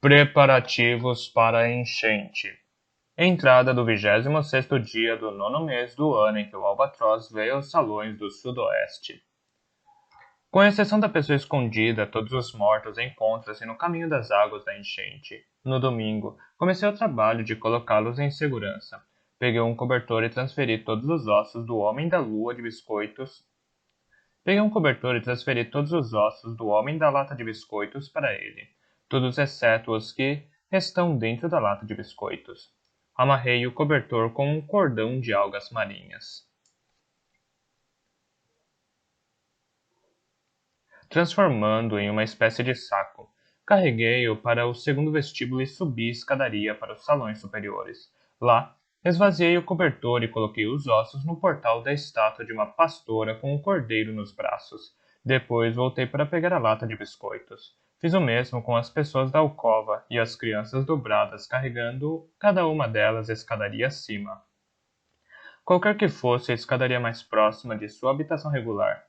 Preparativos para a enchente. Entrada do 26º dia do 9º mês do ano em que o albatroz veio aos salões do sudoeste. Com exceção da pessoa escondida, todos os mortos encontram-se no caminho das águas da enchente. No domingo, comecei o trabalho de colocá-los em segurança. Peguei um cobertor e transferi todos os ossos do homem da lua de biscoitos. Peguei um cobertor e transferi todos os ossos do homem da lata de biscoitos para ele, todos exceto os que estão dentro da lata de biscoitos. Amarrei o cobertor com um cordão de algas marinhas. Transformando em uma espécie de saco, carreguei-o para o segundo vestíbulo e subi a escadaria para os salões superiores. Lá, esvaziei o cobertor e coloquei os ossos no portal da estátua de uma pastora com um cordeiro nos braços. Depois voltei para pegar a lata de biscoitos. Fiz o mesmo com as pessoas da alcova e as crianças dobradas carregando cada uma delas a escadaria acima. Qualquer que fosse a escadaria mais próxima de sua habitação regular,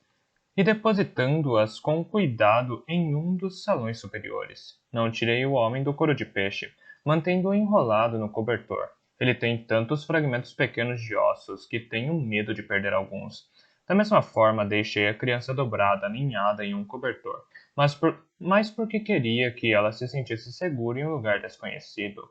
e depositando-as com cuidado em um dos salões superiores. Não tirei o homem do couro de peixe, mantendo-o enrolado no cobertor. Ele tem tantos fragmentos pequenos de ossos que tenho medo de perder alguns. Da mesma forma, deixei a criança dobrada, aninhada em um cobertor, mas porque queria que ela se sentisse segura em um lugar desconhecido.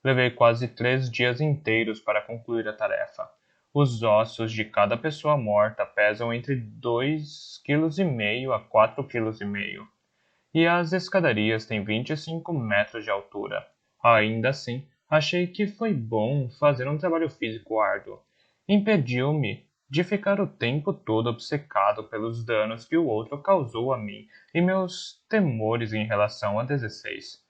Levei quase 3 dias inteiros para concluir a tarefa. Os ossos de cada pessoa morta pesam entre 2,5 kg a 4,5 kg, e as escadarias têm 25 metros de altura. Ainda assim, achei que foi bom fazer um trabalho físico árduo. Impediu-me de ficar o tempo todo obcecado pelos danos que o outro causou a mim e meus temores em relação a 16.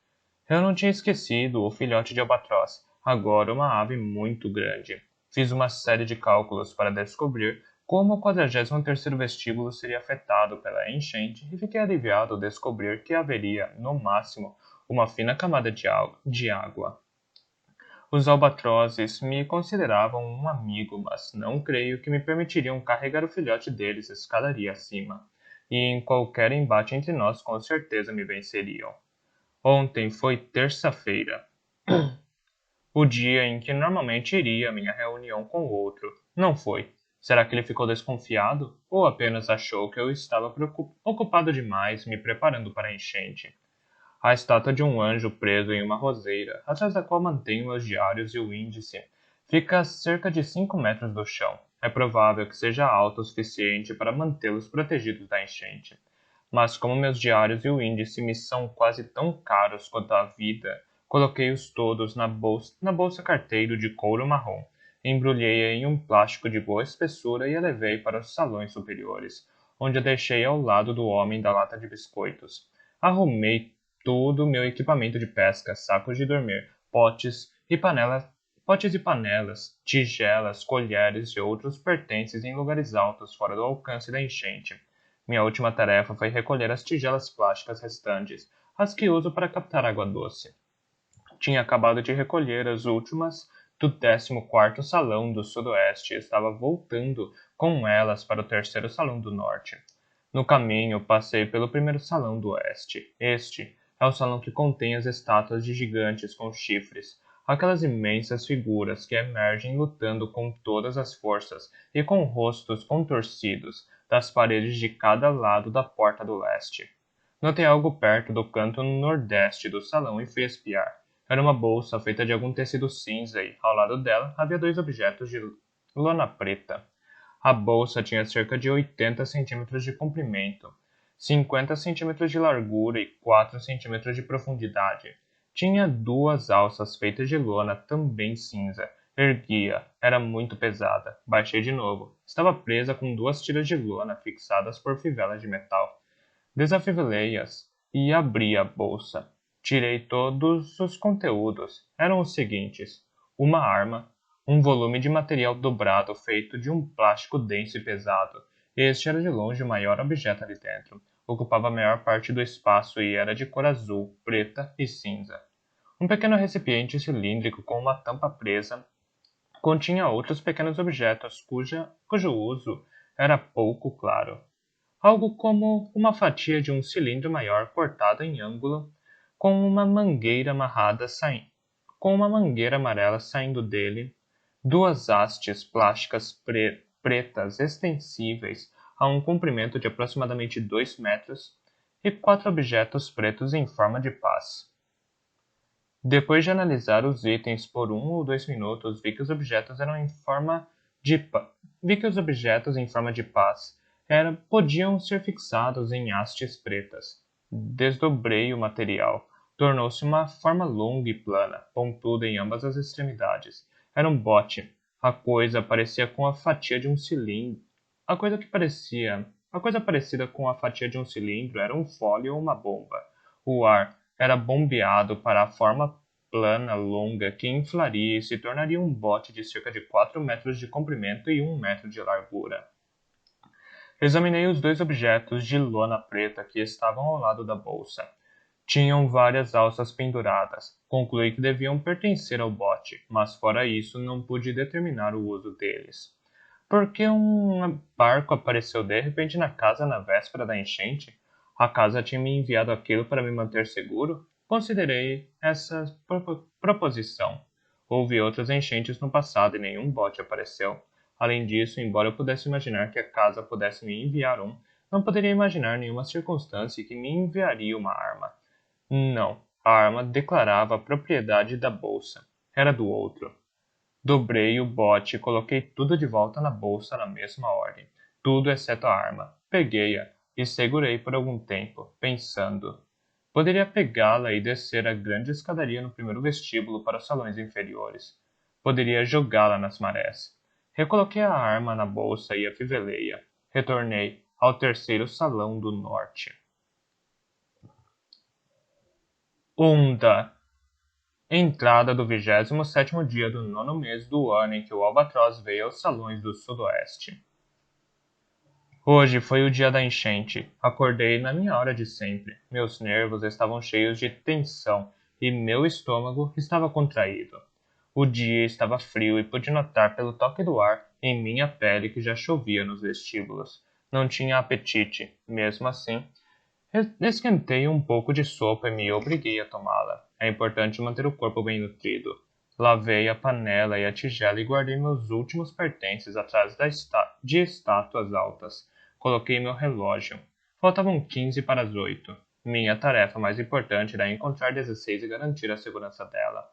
Eu não tinha esquecido o filhote de albatroz, agora uma ave muito grande. Fiz uma série de cálculos para descobrir como o 43º vestíbulo seria afetado pela enchente e fiquei aliviado ao descobrir que haveria, no máximo, uma fina camada de água. Os albatrozes me consideravam um amigo, mas não creio que me permitiriam carregar o filhote deles escadaria acima, e em qualquer embate entre nós com certeza me venceriam. Ontem foi terça-feira, o dia em que normalmente iria à minha reunião com o outro. Não foi. Será que ele ficou desconfiado? Ou apenas achou que eu estava ocupado demais me preparando para a enchente? A estátua de um anjo preso em uma roseira, atrás da qual mantenho meus diários e o índice, fica a cerca de 5 metros do chão. É provável que seja alta o suficiente para mantê-los protegidos da enchente. Mas como meus diários e o índice me são quase tão caros quanto a vida, coloquei-os todos na bolsa carteiro de couro marrom, embrulhei-a em um plástico de boa espessura e a levei para os salões superiores, onde a deixei ao lado do homem da lata de biscoitos. Arrumei todo o meu equipamento de pesca, sacos de dormir, potes e panelas, tigelas, colheres e outros pertences em lugares altos fora do alcance da enchente. Minha última tarefa foi recolher as tigelas plásticas restantes, as que uso para captar água doce. Tinha acabado de recolher as últimas do 14º salão do sudoeste e estava voltando com elas para o terceiro salão do norte. No caminho, passei pelo primeiro salão do oeste. Este é o salão que contém as estátuas de gigantes com chifres, aquelas imensas figuras que emergem lutando com todas as forças e com rostos contorcidos das paredes de cada lado da porta do leste. Notei algo perto do canto nordeste do salão e fui espiar. Era uma bolsa feita de algum tecido cinza e, ao lado dela, havia 2 objetos de lona preta. A bolsa tinha cerca de 80 centímetros de comprimento, 50 centímetros de largura e 4 centímetros de profundidade. Tinha 2 alças feitas de lona, também cinza. Erguia, era muito pesada. Baixei de novo. Estava presa com 2 tiras de lona fixadas por fivelas de metal. Desafivelei-as e abri a bolsa. Tirei todos os conteúdos. Eram os seguintes: uma arma, um volume de material dobrado feito de um plástico denso e pesado. Este era de longe o maior objeto ali dentro. Ocupava a maior parte do espaço e era de cor azul, preta e cinza. Um pequeno recipiente cilíndrico com uma tampa presa continha outros pequenos objetos cujo uso era pouco claro. Algo como uma fatia de um cilindro maior cortado em ângulo com uma mangueira com uma mangueira amarela saindo dele, duas hastes plásticas pretas extensíveis a um comprimento de aproximadamente 2 metros e 4 objetos pretos em forma de paz. Depois de analisar os itens por 1 ou 2 minutos, vi que os objetos em forma de paz podiam ser fixados em hastes pretas. Desdobrei o material. Tornou-se uma forma longa e plana, pontuda em ambas as extremidades. Era um bote. A coisa parecia com a fatia de um cilindro. A coisa parecida com a fatia de um cilindro era um fole ou uma bomba. O ar era bombeado para a forma plana longa que inflaria e se tornaria um bote de cerca de 4 metros de comprimento e 1 metro de largura. Examinei os 2 objetos de lona preta que estavam ao lado da bolsa. Tinham várias alças penduradas. Concluí que deviam pertencer ao bote, mas fora isso não pude determinar o uso deles. Por que um barco apareceu de repente na casa na véspera da enchente? A casa tinha me enviado aquilo para me manter seguro? Considerei essa proposição. Houve outras enchentes no passado e nenhum bote apareceu. Além disso, embora eu pudesse imaginar que a casa pudesse me enviar não poderia imaginar nenhuma circunstância que me enviaria uma arma. Não, a arma declarava a propriedade da bolsa. Era do outro. Dobrei o bote e coloquei tudo de volta na bolsa na mesma ordem. Tudo exceto a arma. Peguei-a e segurei por algum tempo, pensando. Poderia pegá-la e descer a grande escadaria no primeiro vestíbulo para os salões inferiores. Poderia jogá-la nas marés. Recoloquei a arma na bolsa e afivelei-a. Retornei ao terceiro salão do norte. Onda. Entrada do 27º dia do 9º mês do ano em que o albatroz veio aos salões do sudoeste. Hoje foi o dia da enchente. Acordei na minha hora de sempre. Meus nervos estavam cheios de tensão e meu estômago estava contraído. O dia estava frio e pude notar pelo toque do ar em minha pele que já chovia nos vestíbulos. Não tinha apetite. Mesmo assim, esquentei um pouco de sopa e me obriguei a tomá-la. É importante manter o corpo bem nutrido. Lavei a panela e a tigela e guardei meus últimos pertences atrás de estátuas altas. Coloquei meu relógio. Faltavam 15 para as 8. Minha tarefa mais importante era encontrar 16 e garantir a segurança dela.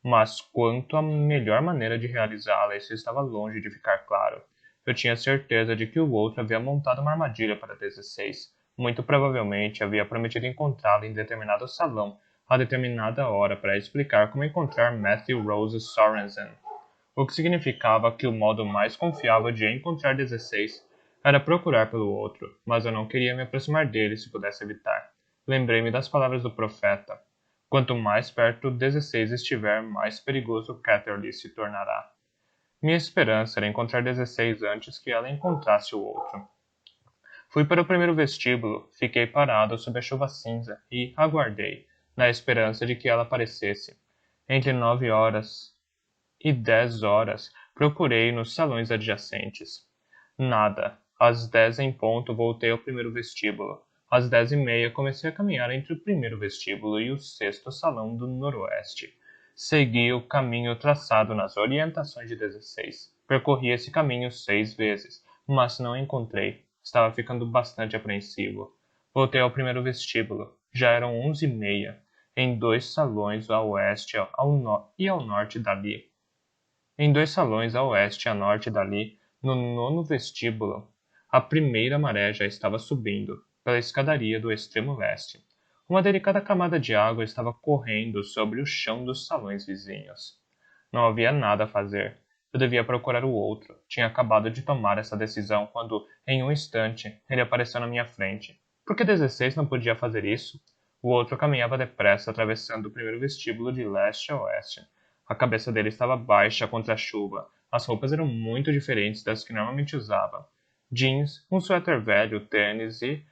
Mas quanto à melhor maneira de realizá-la, isso estava longe de ficar claro. Eu tinha certeza de que o outro havia montado uma armadilha para 16. Muito provavelmente havia prometido encontrá-la em determinado salão, a determinada hora, para explicar como encontrar Matthew Rose Sorensen. O que significava que o modo mais confiável de encontrar 16 era procurar pelo outro, mas eu não queria me aproximar dele se pudesse evitar. Lembrei-me das palavras do profeta. Quanto mais perto 16 estiver, mais perigoso Catherley se tornará. Minha esperança era encontrar 16 antes que ela encontrasse o outro. Fui para o primeiro vestíbulo, fiquei parado sob a chuva cinza e aguardei, na esperança de que ela aparecesse. Entre 9 horas e 10 horas, procurei nos salões adjacentes. Nada. Às 10 em ponto, voltei ao primeiro vestíbulo. Às 10h30, comecei a caminhar entre o primeiro vestíbulo e o sexto salão do noroeste. Segui o caminho traçado nas orientações de 16. Percorri esse caminho 6 vezes, mas não encontrei. Estava ficando bastante apreensivo. Voltei ao primeiro vestíbulo. Já eram 11h30, em 2 salões a oeste e ao norte dali. Em 2 salões a oeste e a norte dali, no 9º vestíbulo, a primeira maré já estava subindo, pela escadaria do extremo leste. Uma delicada camada de água estava correndo sobre o chão dos salões vizinhos. Não havia nada a fazer. Eu devia procurar o outro. Tinha acabado de tomar essa decisão quando, em um instante, ele apareceu na minha frente. Por que 16 não podia fazer isso? O outro caminhava depressa, atravessando o primeiro vestíbulo de leste a oeste. A cabeça dele estava baixa contra a chuva. As roupas eram muito diferentes das que normalmente usava. Jeans, um suéter velho, tênis e,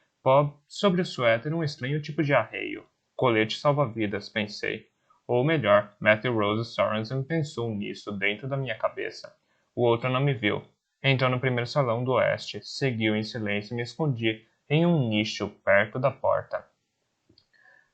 sobre o suéter, um estranho tipo de arreio. Colete salva-vidas, pensei. Ou melhor, Matthew Rose Sorensen pensou nisso dentro da minha cabeça. O outro não me viu. Entrou no primeiro salão do oeste, seguiu em silêncio e me escondi em um nicho perto da porta.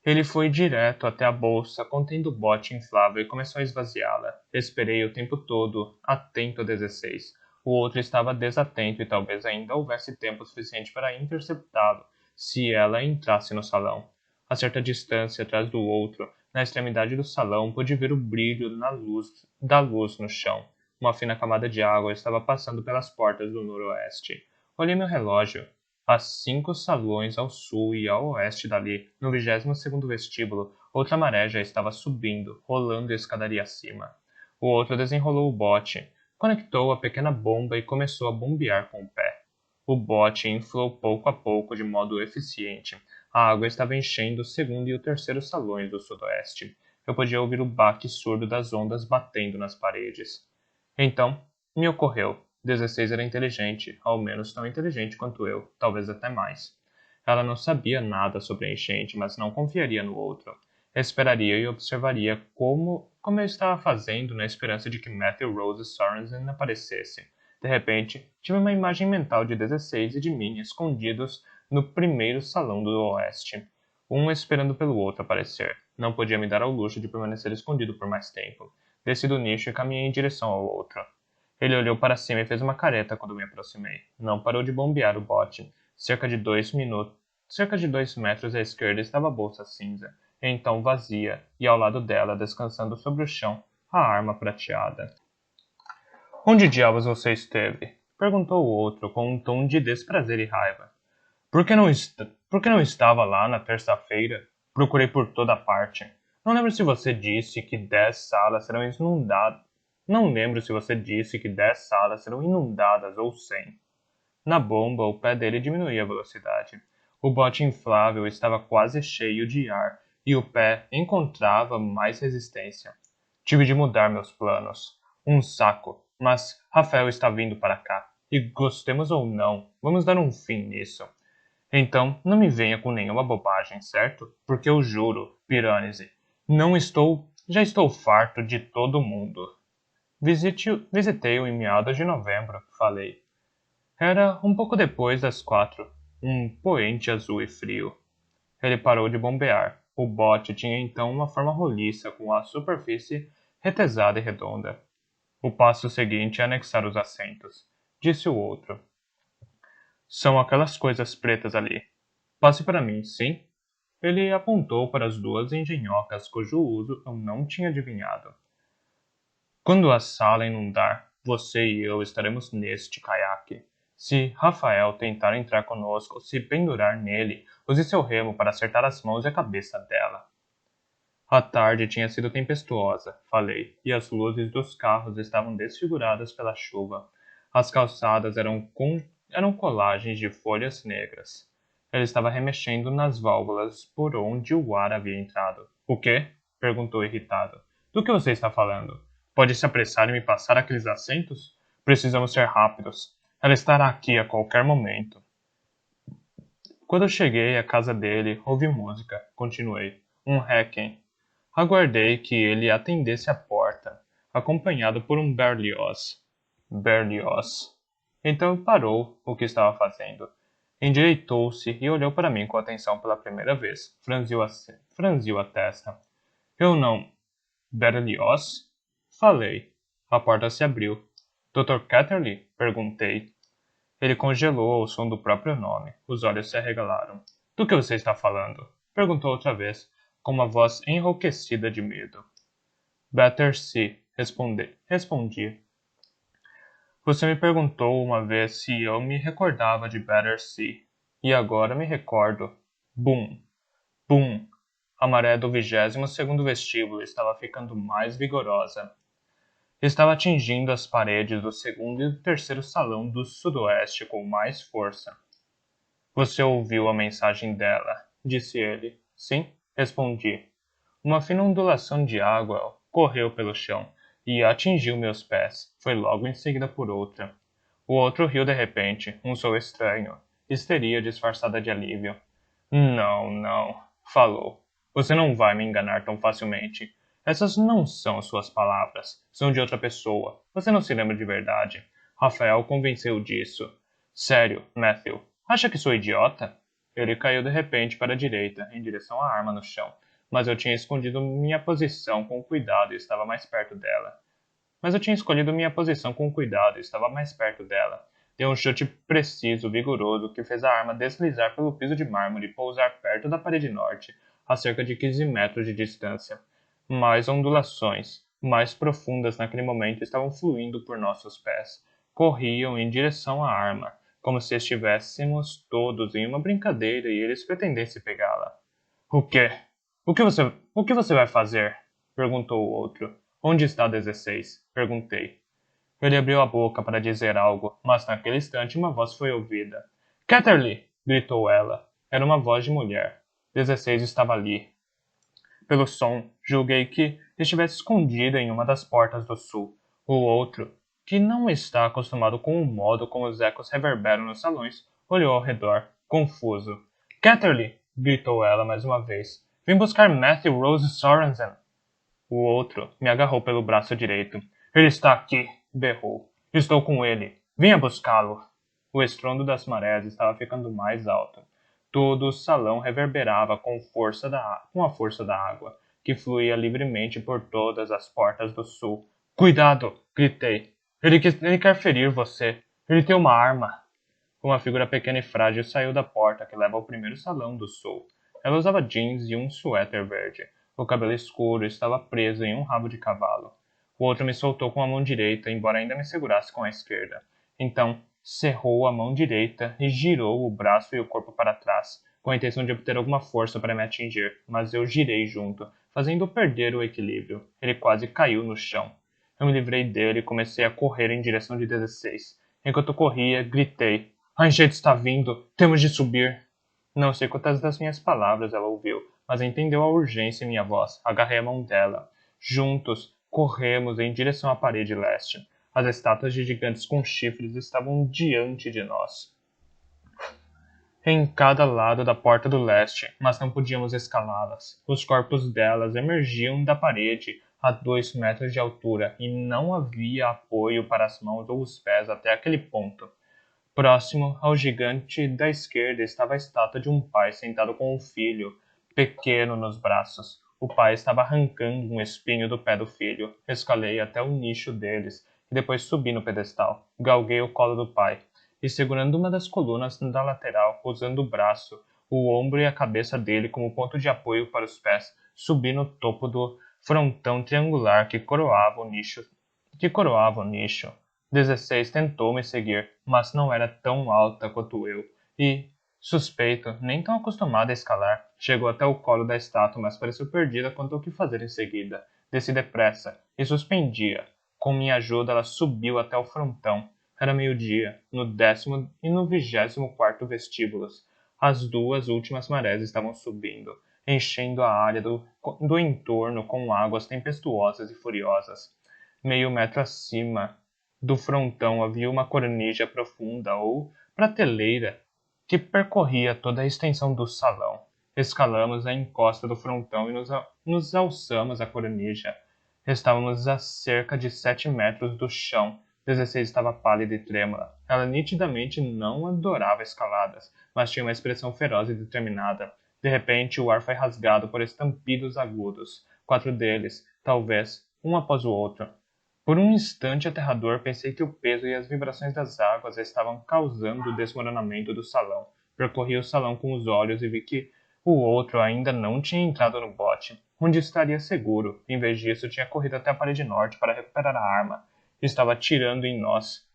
Ele foi direto até a bolsa contendo o bote inflável e começou a esvaziá-la. Esperei o tempo todo, atento a 16. O outro estava desatento e talvez ainda houvesse tempo suficiente para interceptá-lo se ela entrasse no salão. A certa distância atrás do outro, na extremidade do salão, pude ver o brilho da luz no chão. Uma fina camada de água estava passando pelas portas do noroeste. Olhei meu relógio. Há 5 salões ao sul e ao oeste dali, no 22º vestíbulo, outra maré já estava subindo, rolando a escadaria acima. O outro desenrolou o bote, conectou a pequena bomba e começou a bombear com o pé. O bote inflou pouco a pouco de modo eficiente. A água estava enchendo o segundo e o terceiro salões do sudoeste. Eu podia ouvir o baque surdo das ondas batendo nas paredes. Então, me ocorreu. 16 era inteligente, ao menos tão inteligente quanto eu, talvez até mais. Ela não sabia nada sobre a enchente, mas não confiaria no outro. Esperaria e observaria como eu estava fazendo na esperança de que Matthew Rose Sorensen aparecesse. De repente, tive uma imagem mental de 16 e de mim escondidos no primeiro salão do oeste, um esperando pelo outro aparecer. Não podia me dar ao luxo de permanecer escondido por mais tempo. Desci do nicho e caminhei em direção ao outro. Ele olhou para cima e fez uma careta quando me aproximei. Não parou de bombear o bote. Cerca de 2 metros à esquerda estava a bolsa cinza, então vazia, e ao lado dela, descansando sobre o chão, a arma prateada. Onde diabos você esteve? Perguntou o outro com um tom de desprazer e raiva. Por que não estava lá na terça-feira? Procurei por toda parte. Não lembro se você disse que 10 salas serão inundadas. Não lembro se você disse que 10 salas serão inundadas ou 100. Na bomba, o pé dele diminuía a velocidade. O bote inflável estava quase cheio de ar e o pé encontrava mais resistência. Tive de mudar meus planos. Um saco, mas Rafael está vindo para cá. E gostemos ou não, vamos dar um fim nisso. Então, não me venha com nenhuma bobagem, certo? Porque eu juro, Piranesi, já estou farto de todo mundo. Visitei-o em meados de novembro, falei. Era um pouco depois das 4, um poente azul e frio. Ele parou de bombear. O bote tinha então uma forma roliça com a superfície retesada e redonda. O passo seguinte é anexar os assentos, disse o outro. São aquelas coisas pretas ali. Passe para mim, sim? Ele apontou para as 2 engenhocas cujo uso eu não tinha adivinhado. Quando a sala inundar, você e eu estaremos neste caiaque. Se Rafael tentar entrar conosco ou se pendurar nele, use seu remo para acertar as mãos e a cabeça dela. A tarde tinha sido tempestuosa, falei, e as luzes dos carros estavam desfiguradas pela chuva. As calçadas eram colagens de folhas negras. Ele estava remexendo nas válvulas por onde o ar havia entrado. O quê? Perguntou irritado. Do que você está falando? Pode se apressar e me passar aqueles assentos? Precisamos ser rápidos. Ela estará aqui a qualquer momento. Quando cheguei à casa dele, ouvi música. Continuei. Um Requiem. Aguardei que ele atendesse a porta, acompanhado por um Berlioz. Berlioz. Então parou o que estava fazendo. Endireitou-se e olhou para mim com atenção pela primeira vez. Franziu a testa. Eu não. Berlioz? Falei. A porta se abriu. Dr. Catterley? Perguntei. Ele congelou ao som do próprio nome. Os olhos se arregalaram. Do que você está falando? Perguntou outra vez, com uma voz enrouquecida de medo. Battersea, respondi. Você me perguntou uma vez se eu me recordava de Battersea. E agora me recordo. Bum! Bum! A maré do 22º vestíbulo estava ficando mais vigorosa. Estava atingindo as paredes do segundo e do terceiro salão do sudoeste com mais força. Você ouviu a mensagem dela, disse ele. Sim, respondi. Uma fina ondulação de água correu pelo chão e atingiu meus pés. Foi logo em seguida por outra. O outro riu de repente, um som estranho, histeria disfarçada de alívio. Não, não, falou. Você não vai me enganar tão facilmente. Essas não são suas palavras. São de outra pessoa. Você não se lembra de verdade. Rafael convenceu disso. Sério, Matthew. Acha que sou idiota? Ele caiu de repente para a direita, em direção à arma no chão, mas eu tinha escondido minha posição com cuidado e estava mais perto dela. Deu um chute preciso, vigoroso, que fez a arma deslizar pelo piso de mármore e pousar perto da parede norte, a cerca de 15 metros de distância. Mais ondulações, mais profundas naquele momento, estavam fluindo por nossos pés. Corriam em direção à arma, como se estivéssemos todos em uma brincadeira e eles pretendessem pegá-la. O quê? O que você vai fazer? Perguntou o outro. Onde está 16? Perguntei. Ele abriu a boca para dizer algo, mas naquele instante uma voz foi ouvida. Catterley! Gritou ela. Era uma voz de mulher. 16 estava ali. Pelo som, julguei que estivesse escondida em uma das portas do sul. O outro, que não está acostumado com o modo como os ecos reverberam nos salões, olhou ao redor, confuso. Catterley! Gritou ela mais uma vez. Vim buscar Matthew Rose Sorensen. O outro me agarrou pelo braço direito. Ele está aqui! Berrou. Estou com ele. Venha buscá-lo. O estrondo das marés estava ficando mais alto. Todo o salão reverberava com a força da água, que fluía livremente por todas as portas do sul. Cuidado! Gritei. Ele quer ferir você. Ele tem uma arma. Uma figura pequena e frágil saiu da porta que leva ao primeiro salão do sul. Ela usava jeans e um suéter verde. O cabelo escuro estava preso em um rabo de cavalo. O outro me soltou com a mão direita, embora ainda me segurasse com a esquerda. Então, cerrou a mão direita e girou o braço e o corpo para trás, com a intenção de obter alguma força para me atingir, mas eu girei junto, fazendo-o perder o equilíbrio. Ele quase caiu no chão. Eu me livrei dele e comecei a correr em direção de 16. Enquanto corria, gritei. A enchente está vindo! Temos de subir! Não sei quantas das minhas palavras ela ouviu, mas entendeu a urgência em minha voz. Agarrei a mão dela. Juntos, corremos em direção à parede leste. As estátuas de gigantes com chifres estavam diante de nós, em cada lado da porta do leste, mas não podíamos escalá-las. Os corpos delas emergiam da parede a 2 metros de altura e não havia apoio para as mãos ou os pés até aquele ponto. Próximo ao gigante da esquerda estava a estátua de um pai sentado com um filho, pequeno nos braços. O pai estava arrancando um espinho do pé do filho. Escalei até o nicho deles e depois subi no pedestal. Galguei o colo do pai e, segurando uma das colunas da lateral, usando o braço, o ombro e a cabeça dele como ponto de apoio para os pés, subi no topo do frontão triangular que coroava o nicho. 16 tentou me seguir, mas não era tão alta quanto eu, e, suspeito, nem tão acostumada a escalar, chegou até o colo da estátua, mas pareceu perdida quanto ao que fazer em seguida. Desci depressa e suspendia. Com minha ajuda, ela subiu até o frontão. Era meio-dia, no 10º e no 24º vestíbulos. As duas últimas marés estavam subindo, enchendo a área do entorno com águas tempestuosas e furiosas. Meio metro acima do frontão havia uma cornija profunda ou prateleira que percorria toda a extensão do salão. Escalamos a encosta do frontão e nos alçamos à cornija. Estávamos a cerca de 7 metros do chão. 16 estava pálida e trêmula. Ela nitidamente não adorava escaladas, mas tinha uma expressão feroz e determinada. De repente, o ar foi rasgado por estampidos agudos. 4 deles, talvez, um após o outro. Por um instante aterrador, pensei que o peso e as vibrações das águas estavam causando o desmoronamento do salão. Percorri o salão com os olhos e vi que o outro ainda não tinha entrado no bote, onde estaria seguro. Em vez disso, tinha corrido até a parede norte para recuperar a arma. Estava atirando em nós.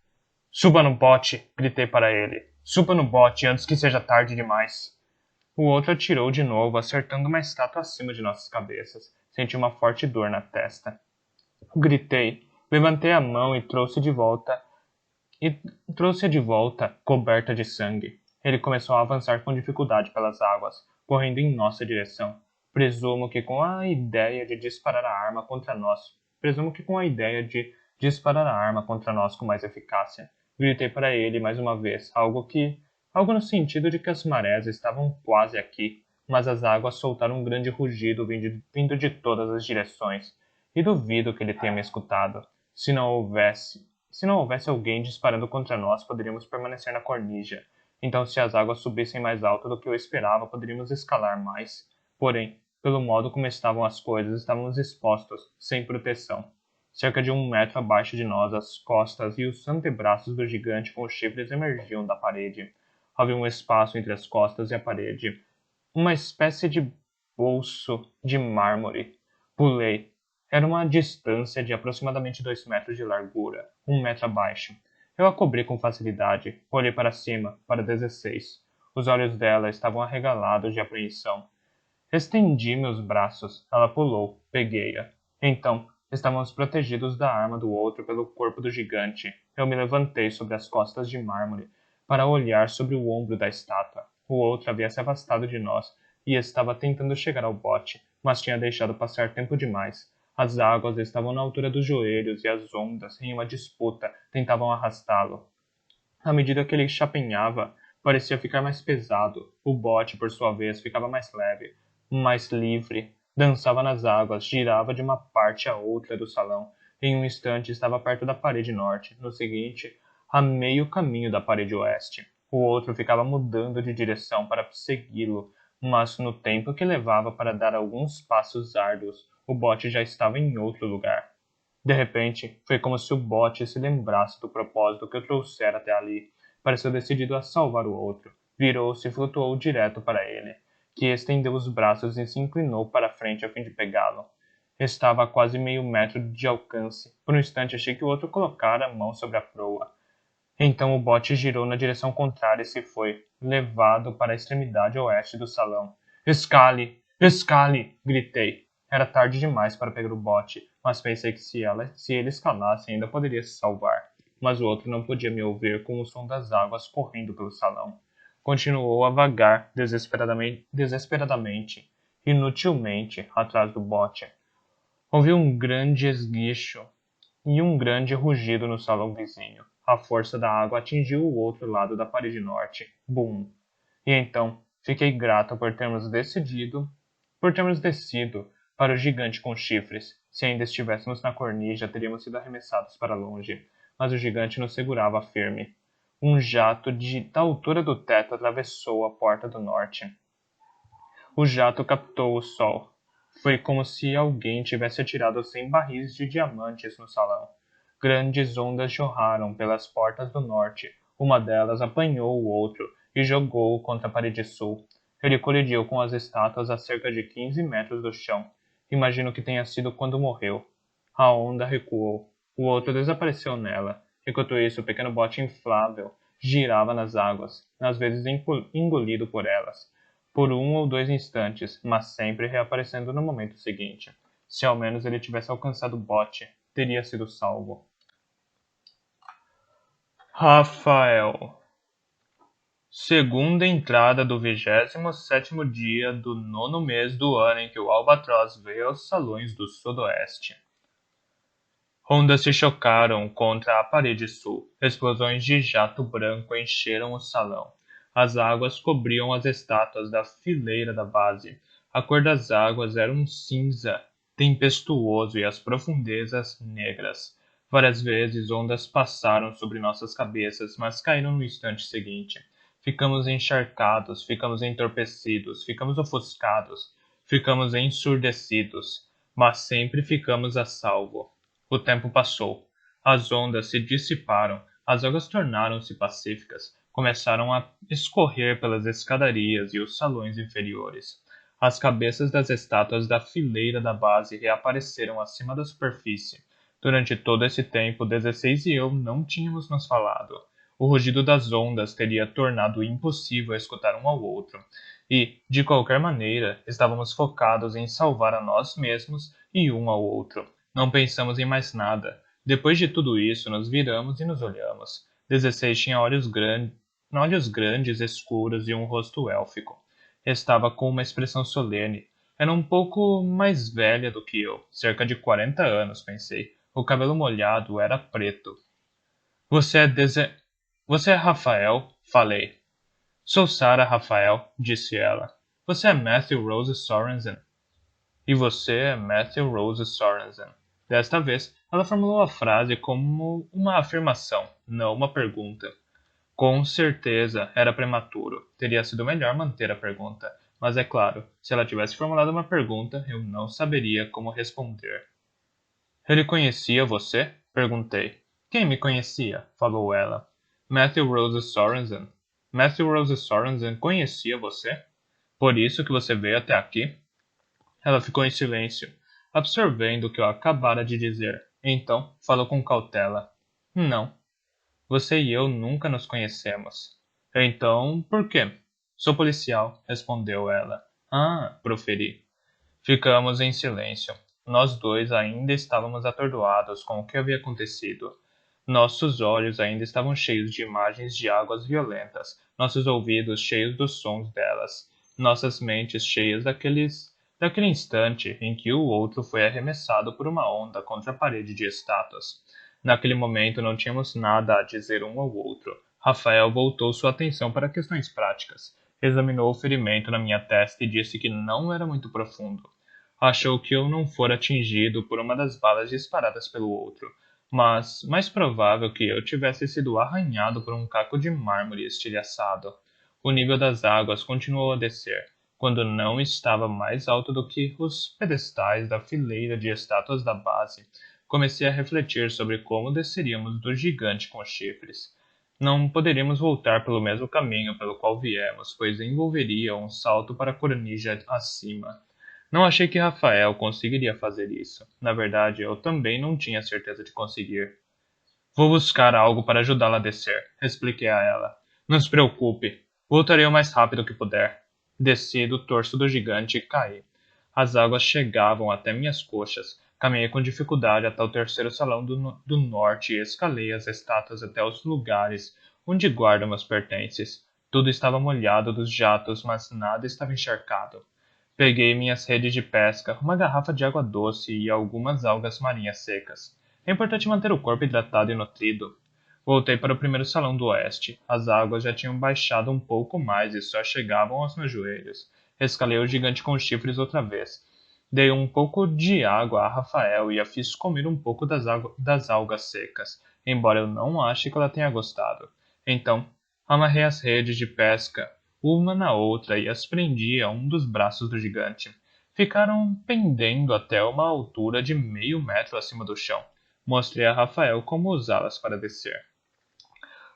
Suba no bote! Gritei para ele. Suba no bote antes que seja tarde demais. O outro atirou de novo, acertando uma estátua acima de nossas cabeças. Senti uma forte dor na testa. Gritei. Levantei a mão trouxe-a de volta, coberta de sangue. Ele começou a avançar com dificuldade pelas águas, correndo em nossa direção. Presumo que com a ideia de disparar a arma contra nós com mais eficácia. Gritei para ele mais uma vez, algo no sentido de que as marés estavam quase aqui, mas as águas soltaram um grande rugido vindo de todas as direções, e duvido que ele tenha me escutado. Se não houvesse alguém disparando contra nós, poderíamos permanecer na cornija. Então, se as águas subissem mais alto do que eu esperava, poderíamos escalar mais. Porém, pelo modo como estavam as coisas, estávamos expostos, sem proteção. Cerca de 1 metro abaixo de nós, as costas e os antebraços do gigante com os chifres emergiam da parede. Havia um espaço entre as costas e a parede, uma espécie de bolso de mármore. Pulei. Era uma distância de aproximadamente 2 metros de largura, 1 metro abaixo. Eu a cobri com facilidade. Olhei para cima, para 16. Os olhos dela estavam arregalados de apreensão. Estendi meus braços. Ela pulou. Peguei-a. Então, estávamos protegidos da arma do outro pelo corpo do gigante. Eu me levantei sobre as costas de mármore para olhar sobre o ombro da estátua. O outro havia se afastado de nós e estava tentando chegar ao bote, mas tinha deixado passar tempo demais. As águas estavam na altura dos joelhos e as ondas, em uma disputa, tentavam arrastá-lo. À medida que ele chapinhava, parecia ficar mais pesado. O bote, por sua vez, ficava mais leve, mais livre. Dançava nas águas, girava de uma parte a outra do salão. Em um instante estava perto da parede norte, no seguinte, a meio caminho da parede oeste. O outro ficava mudando de direção para segui-lo, mas no tempo que levava para dar alguns passos árduos, o bote já estava em outro lugar. De repente, foi como se o bote se lembrasse do propósito que o trouxera até ali. Pareceu decidido a salvar o outro. Virou-se e flutuou direto para ele, que estendeu os braços e se inclinou para a frente a fim de pegá-lo. Estava a quase meio metro de alcance. Por um instante achei que o outro colocara a mão sobre a proa. Então o bote girou na direção contrária e se foi, levado para a extremidade oeste do salão. Escale! Escale! Gritei. Era tarde demais para pegar o bote, mas pensei que se ele escalasse ainda poderia se salvar. Mas o outro não podia me ouvir com o som das águas correndo pelo salão. Continuou a vagar desesperadamente, inutilmente, atrás do bote. Ouvi um grande esguicho e um grande rugido no salão vizinho. A força da água atingiu o outro lado da parede norte. Bum! E então, fiquei grato por termos descido para o gigante com chifres. Se ainda estivéssemos na cornija, teríamos sido arremessados para longe, mas o gigante nos segurava firme. Um jato da altura do teto atravessou a porta do norte. O jato captou o sol. Foi como se alguém tivesse atirado 100 barris de diamantes no salão. Grandes ondas jorraram pelas portas do norte. Uma delas apanhou o outro e jogou-o contra a parede sul. Ele colidiu com as estátuas a cerca de 15 metros do chão. Imagino que tenha sido quando morreu. A onda recuou. O outro desapareceu nela. Enquanto isso, o pequeno bote inflável girava nas águas, às vezes engolido por elas por 1 ou 2 instantes, mas sempre reaparecendo no momento seguinte. Se ao menos ele tivesse alcançado o bote, teria sido salvo. Rafael. Segunda entrada do 27º dia do 9º mês do ano em que o albatroz veio aos salões do sudoeste. Ondas se chocaram contra a parede sul. Explosões de jato branco encheram o salão. As águas cobriam as estátuas da fileira da base. A cor das águas era um cinza tempestuoso e as profundezas negras. Várias vezes ondas passaram sobre nossas cabeças, mas caíram no instante seguinte. Ficamos encharcados, ficamos entorpecidos, ficamos ofuscados, ficamos ensurdecidos, mas sempre ficamos a salvo. O tempo passou. As ondas se dissiparam, as águas tornaram-se pacíficas, começaram a escorrer pelas escadarias e os salões inferiores. As cabeças das estátuas da fileira da base reapareceram acima da superfície. Durante todo esse tempo, 16 e eu não tínhamos nos falado. O rugido das ondas teria tornado impossível escutar um ao outro, e, de qualquer maneira, estávamos focados em salvar a nós mesmos e um ao outro. Não pensamos em mais nada. Depois de tudo isso, nos viramos e nos olhamos. 16 tinha olhos grandes, escuros e um rosto élfico. Estava com uma expressão solene. Era um pouco mais velha do que eu, cerca de 40 anos, pensei. O cabelo molhado era preto. Você é Rafael? Falei. Sou Sarah Rafael, disse ela. Você é Matthew Rose Sorensen? E você é Matthew Rose Sorensen. Desta vez, ela formulou a frase como uma afirmação, não uma pergunta. Com certeza, era prematuro. Teria sido melhor manter a pergunta. Mas é claro, se ela tivesse formulado uma pergunta, eu não saberia como responder. Ele conhecia você? Perguntei. Quem me conhecia? Falou ela. Matthew Rose Sorensen. Matthew Rose Sorensen conhecia você? Por isso que você veio até aqui? Ela ficou em silêncio, absorvendo o que eu acabara de dizer. Então, falou com cautela. Não, você e eu nunca nos conhecemos. Então, por quê? Sou policial, respondeu ela. Ah, proferi. Ficamos em silêncio. Nós dois ainda estávamos atordoados com o que havia acontecido. Nossos olhos ainda estavam cheios de imagens de águas violentas, nossos ouvidos cheios dos sons delas, nossas mentes cheias daquele instante em que o outro foi arremessado por uma onda contra a parede de estátuas. Naquele momento não tínhamos nada a dizer um ao outro. Rafael voltou sua atenção para questões práticas. Examinou o ferimento na minha testa e disse que não era muito profundo. Achou que eu não fora atingido por uma das balas disparadas pelo outro, mas mais provável que eu tivesse sido arranhado por um caco de mármore estilhaçado. O nível das águas continuou a descer, quando não estava mais alto do que os pedestais da fileira de estátuas da base. Comecei a refletir sobre como desceríamos do gigante com chifres. Não poderíamos voltar pelo mesmo caminho pelo qual viemos, pois envolveria um salto para a Cornija acima. Não achei que Rafael conseguiria fazer isso. Na verdade, eu também não tinha certeza de conseguir. Vou buscar algo para ajudá-la a descer, expliquei a ela. Não se preocupe, voltarei o mais rápido que puder. Desci do torso do gigante e caí. As águas chegavam até minhas coxas. Caminhei com dificuldade até o terceiro salão do norte e escalei as estátuas até os lugares onde guardam meus pertences. Tudo estava molhado dos jatos, mas nada estava encharcado. Peguei minhas redes de pesca, uma garrafa de água doce e algumas algas marinhas secas. É importante manter o corpo hidratado e nutrido. Voltei para o primeiro salão do oeste. As águas já tinham baixado um pouco mais e só chegavam aos meus joelhos. Escalei o gigante com chifres outra vez. Dei um pouco de água a Rafael e a fiz comer um pouco das algas secas, embora eu não ache que ela tenha gostado. Então, amarrei as redes de pesca uma na outra e as prendi a um dos braços do gigante. Ficaram pendendo até uma altura de 0,5 metro acima do chão. Mostrei a Rafael como usá-las para descer.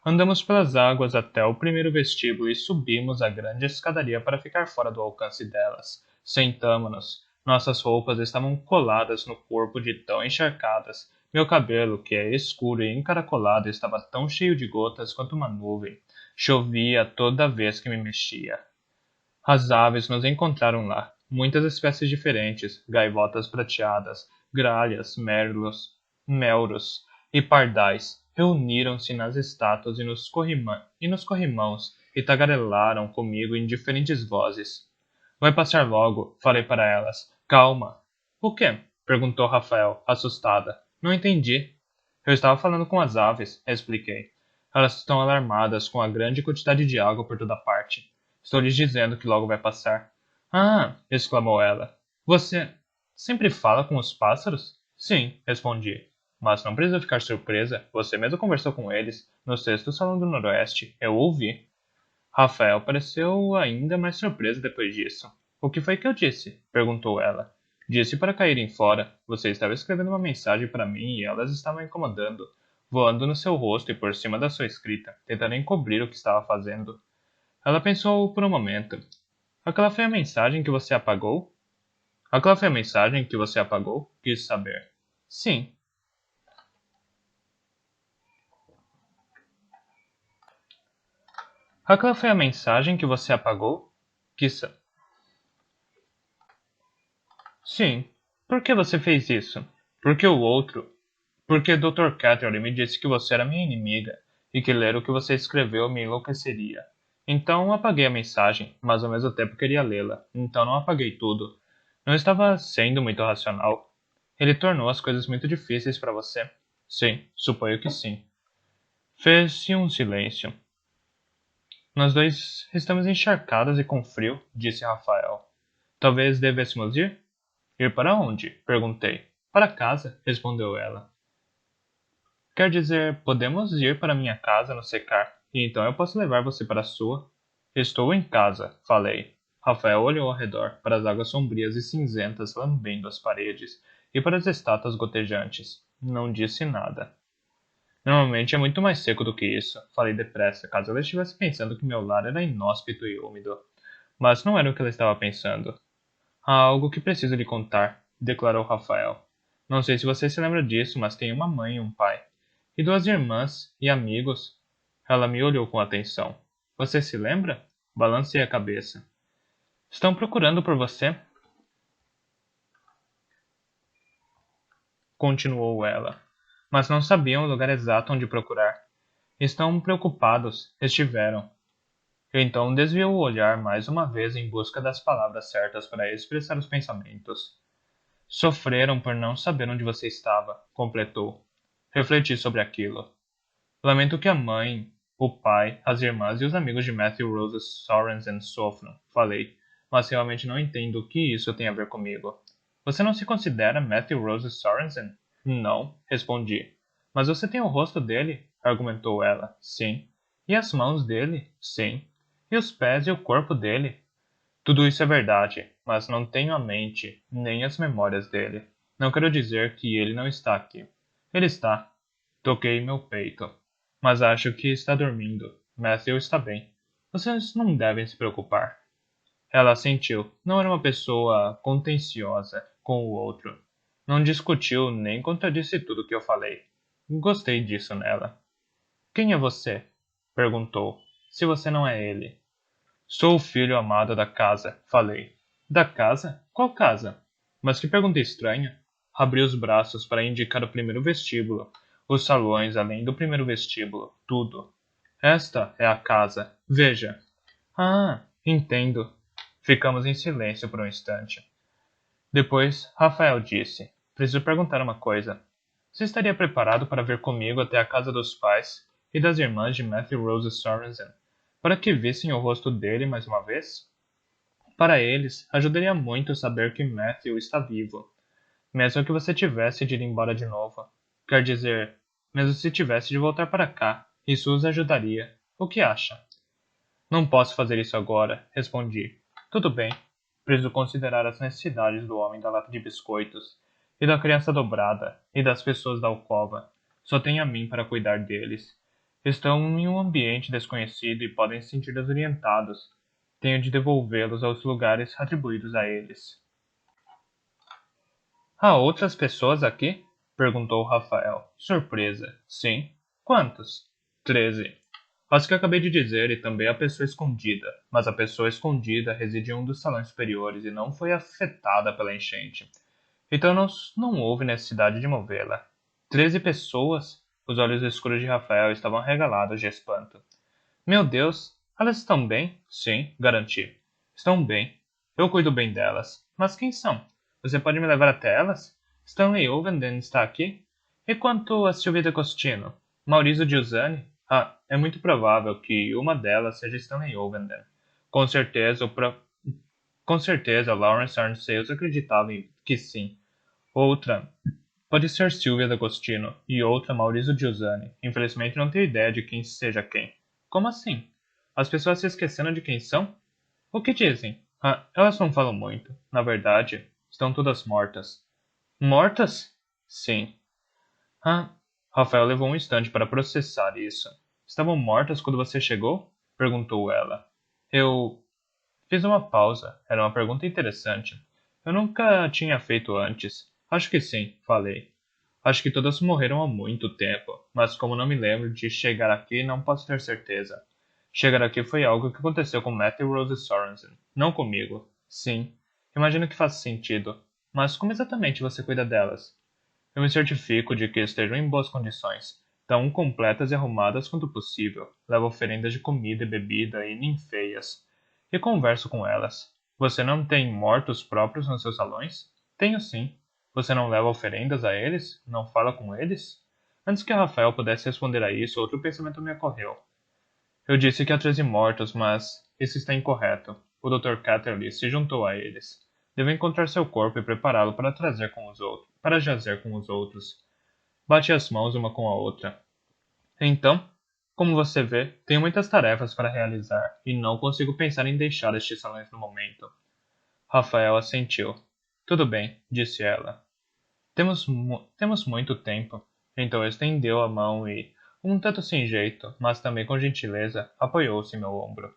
Andamos pelas águas até o primeiro vestíbulo e subimos a grande escadaria para ficar fora do alcance delas. Sentamo-nos. Nossas roupas estavam coladas no corpo de tão encharcadas. Meu cabelo, que é escuro e encaracolado, estava tão cheio de gotas quanto uma nuvem. Chovia toda vez que me mexia. As aves nos encontraram lá. Muitas espécies diferentes, gaivotas prateadas, gralhas, melros e pardais, reuniram-se nas estátuas e nos corrimãos e tagarelaram comigo em diferentes vozes. Vai passar logo, falei para elas. Calma. O quê? Perguntou Rafael, assustada. Não entendi. Eu estava falando com as aves, expliquei. Elas estão alarmadas com a grande quantidade de água por toda parte. Estou lhes dizendo que logo vai passar. Ah! Exclamou ela. Você sempre fala com os pássaros? Sim, respondi. Mas não precisa ficar surpresa. Você mesmo conversou com eles no sexto salão do Noroeste. Eu ouvi. Rafael pareceu ainda mais surpreso depois disso. O que foi que eu disse? Perguntou ela. Disse para caírem fora. Você estava escrevendo uma mensagem para mim e elas estavam incomodando, voando no seu rosto e por cima da sua escrita, tentando encobrir o que estava fazendo. Ela pensou por um momento. Aquela foi a mensagem que você apagou? Aquela foi a mensagem que você apagou? Quis saber. Sim. Aquela foi a mensagem que você apagou? Quis sa- Sim. Por que você fez isso? Porque o outro. Porque Dr. Catherine me disse que você era minha inimiga e que ler o que você escreveu me enlouqueceria. Então apaguei a mensagem, mas ao mesmo tempo queria lê-la, então não apaguei tudo. Não estava sendo muito racional. Ele tornou as coisas muito difíceis para você? Sim, suponho que sim. Fez-se um silêncio. Nós dois estamos encharcados e com frio, disse Rafael. Talvez devêssemos ir? Ir para onde? Perguntei. Para casa, respondeu ela. Quer dizer, podemos ir para minha casa nos secar e então eu posso levar você para a sua. Estou em casa, falei. Rafael olhou ao redor, para as águas sombrias e cinzentas lambendo as paredes, e para as estátuas gotejantes. Não disse nada. Normalmente é muito mais seco do que isso, falei depressa, caso ela estivesse pensando que meu lar era inóspito e úmido. Mas não era o que ela estava pensando. Há algo que preciso lhe contar, declarou Rafael. Não sei se você se lembra disso, mas tenho uma mãe e um pai. E duas irmãs e amigos. Ela me olhou com atenção. Você se lembra? Balancei a cabeça. Estão procurando por você? Continuou ela. Mas não sabiam o lugar exato onde procurar. Estão preocupados. Estiveram. Eu então desviou o olhar mais uma vez em busca das palavras certas para expressar os pensamentos. Sofreram por não saber onde você estava, completou. Refleti sobre aquilo. Lamento que a mãe, o pai, as irmãs e os amigos de Matthew Rose Sorensen sofram, falei, mas realmente não entendo o que isso tem a ver comigo. Você não se considera Matthew Rose Sorensen? Não, respondi. Mas você tem o rosto dele? Argumentou ela. Sim. E as mãos dele? Sim. E os pés e o corpo dele? Tudo isso é verdade, mas não tenho a mente, nem as memórias dele. Não quero dizer que ele não está aqui. Ele está. Toquei meu peito. Mas acho que está dormindo. Matthew está bem. Vocês não devem se preocupar. Ela assentiu. Não era uma pessoa contenciosa com o outro. Não discutiu nem contradisse tudo que eu falei. Gostei disso nela. Quem é você? Perguntou. Se você não é ele. Sou o filho amado da casa, falei. Da casa? Qual casa? Mas que pergunta estranha. Abri os braços para indicar o primeiro vestíbulo, os salões além do primeiro vestíbulo, tudo. Esta é a casa. Veja. Ah, entendo. Ficamos em silêncio por um instante. Depois, Rafael disse: Preciso perguntar uma coisa. Você estaria preparado para vir comigo até a casa dos pais e das irmãs de Matthew Rose Sorensen, para que vissem o rosto dele mais uma vez? Para eles, ajudaria muito saber que Matthew está vivo, mesmo que você tivesse de ir embora de novo. Quer dizer, mesmo se tivesse de voltar para cá, isso os ajudaria. O que acha? Não posso fazer isso agora, respondi. Tudo bem. Preciso considerar as necessidades do homem da lata de biscoitos, e da criança dobrada, e das pessoas da alcova. Só tenho a mim para cuidar deles. Estão em um ambiente desconhecido e podem se sentir desorientados. Tenho de devolvê-los aos lugares atribuídos a eles. Há outras pessoas aqui? Perguntou Rafael, surpresa. Sim. Quantos? 13. As que acabei de dizer e também a pessoa escondida, mas a pessoa escondida reside em um dos salões superiores e não foi afetada pela enchente. Então não houve necessidade de movê-la. 13 pessoas? Os olhos escuros de Rafael estavam regalados de espanto. Meu Deus, elas estão bem? Sim, garanti. Estão bem. Eu cuido bem delas. Mas quem são? Você pode me levar até elas? Stanley Ovenden está aqui? E quanto a Silvia D'Agostino? Maurizio Giussani? Ah, é muito provável que uma delas seja Stanley Ovenden. Com certeza, Com certeza, Lawrence Arnsales acreditava que sim. Outra pode ser Silvia D'Agostino e outra Maurizio Giussani. Infelizmente não tenho ideia de quem seja quem. Como assim? As pessoas se esqueceram de quem são? O que dizem? Ah, elas não falam muito. Na verdade, estão todas mortas. Mortas? Sim. Ah, Rafael levou um instante para processar isso. Estavam mortas quando você chegou? Perguntou ela. Eu fiz uma pausa. Era uma pergunta interessante. Eu nunca tinha feito antes. Acho que sim, falei. Acho que todas morreram há muito tempo, mas como não me lembro de chegar aqui, não posso ter certeza. Chegar aqui foi algo que aconteceu com Matthew Rose Sorensen, não comigo. Sim, imagino que faça sentido. Mas como exatamente você cuida delas? Eu me certifico de que estejam em boas condições, tão completas e arrumadas quanto possível. Levo oferendas de comida e bebida e ninféias. E converso com elas. Você não tem mortos próprios nos seus salões? Tenho sim. Você não leva oferendas a eles? Não fala com eles? Antes que Rafael pudesse responder a isso, outro pensamento me ocorreu. Eu disse que há 13 mortos, mas isso está incorreto. O Dr. Catterley se juntou a eles. Devo encontrar seu corpo e prepará-lo para jazer com os outros. Bate as mãos uma com a outra. Então, Como você vê, tenho muitas tarefas para realizar e não consigo pensar em deixar estes salões no momento. Rafael assentiu. Tudo bem, disse ela. Temos muito tempo. Então estendeu a mão e, um tanto sem jeito, mas também com gentileza, apoiou-se em meu ombro.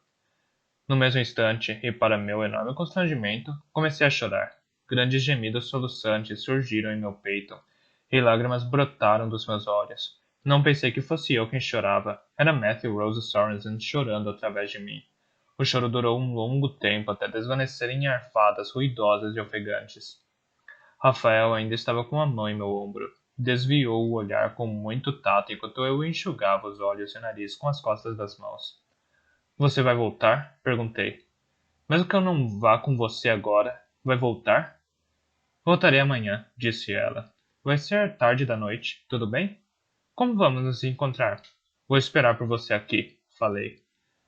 No mesmo instante, e para meu enorme constrangimento, comecei a chorar. Grandes gemidos soluçantes surgiram em meu peito, e lágrimas brotaram dos meus olhos. Não pensei que fosse eu quem chorava. Era Matthew Rose Sorensen chorando através de mim. O choro durou um longo tempo até desvanecer em arfadas ruidosas e ofegantes. Rafael ainda estava com a mão em meu ombro. Desviou o olhar com muito tato enquanto eu enxugava os olhos e o nariz com as costas das mãos. Você vai voltar? Perguntei. Mesmo que eu não vá com você agora, vai voltar? Voltarei amanhã, disse ela. Vai ser tarde da noite, tudo bem? Como vamos nos encontrar? Vou esperar por você aqui, falei.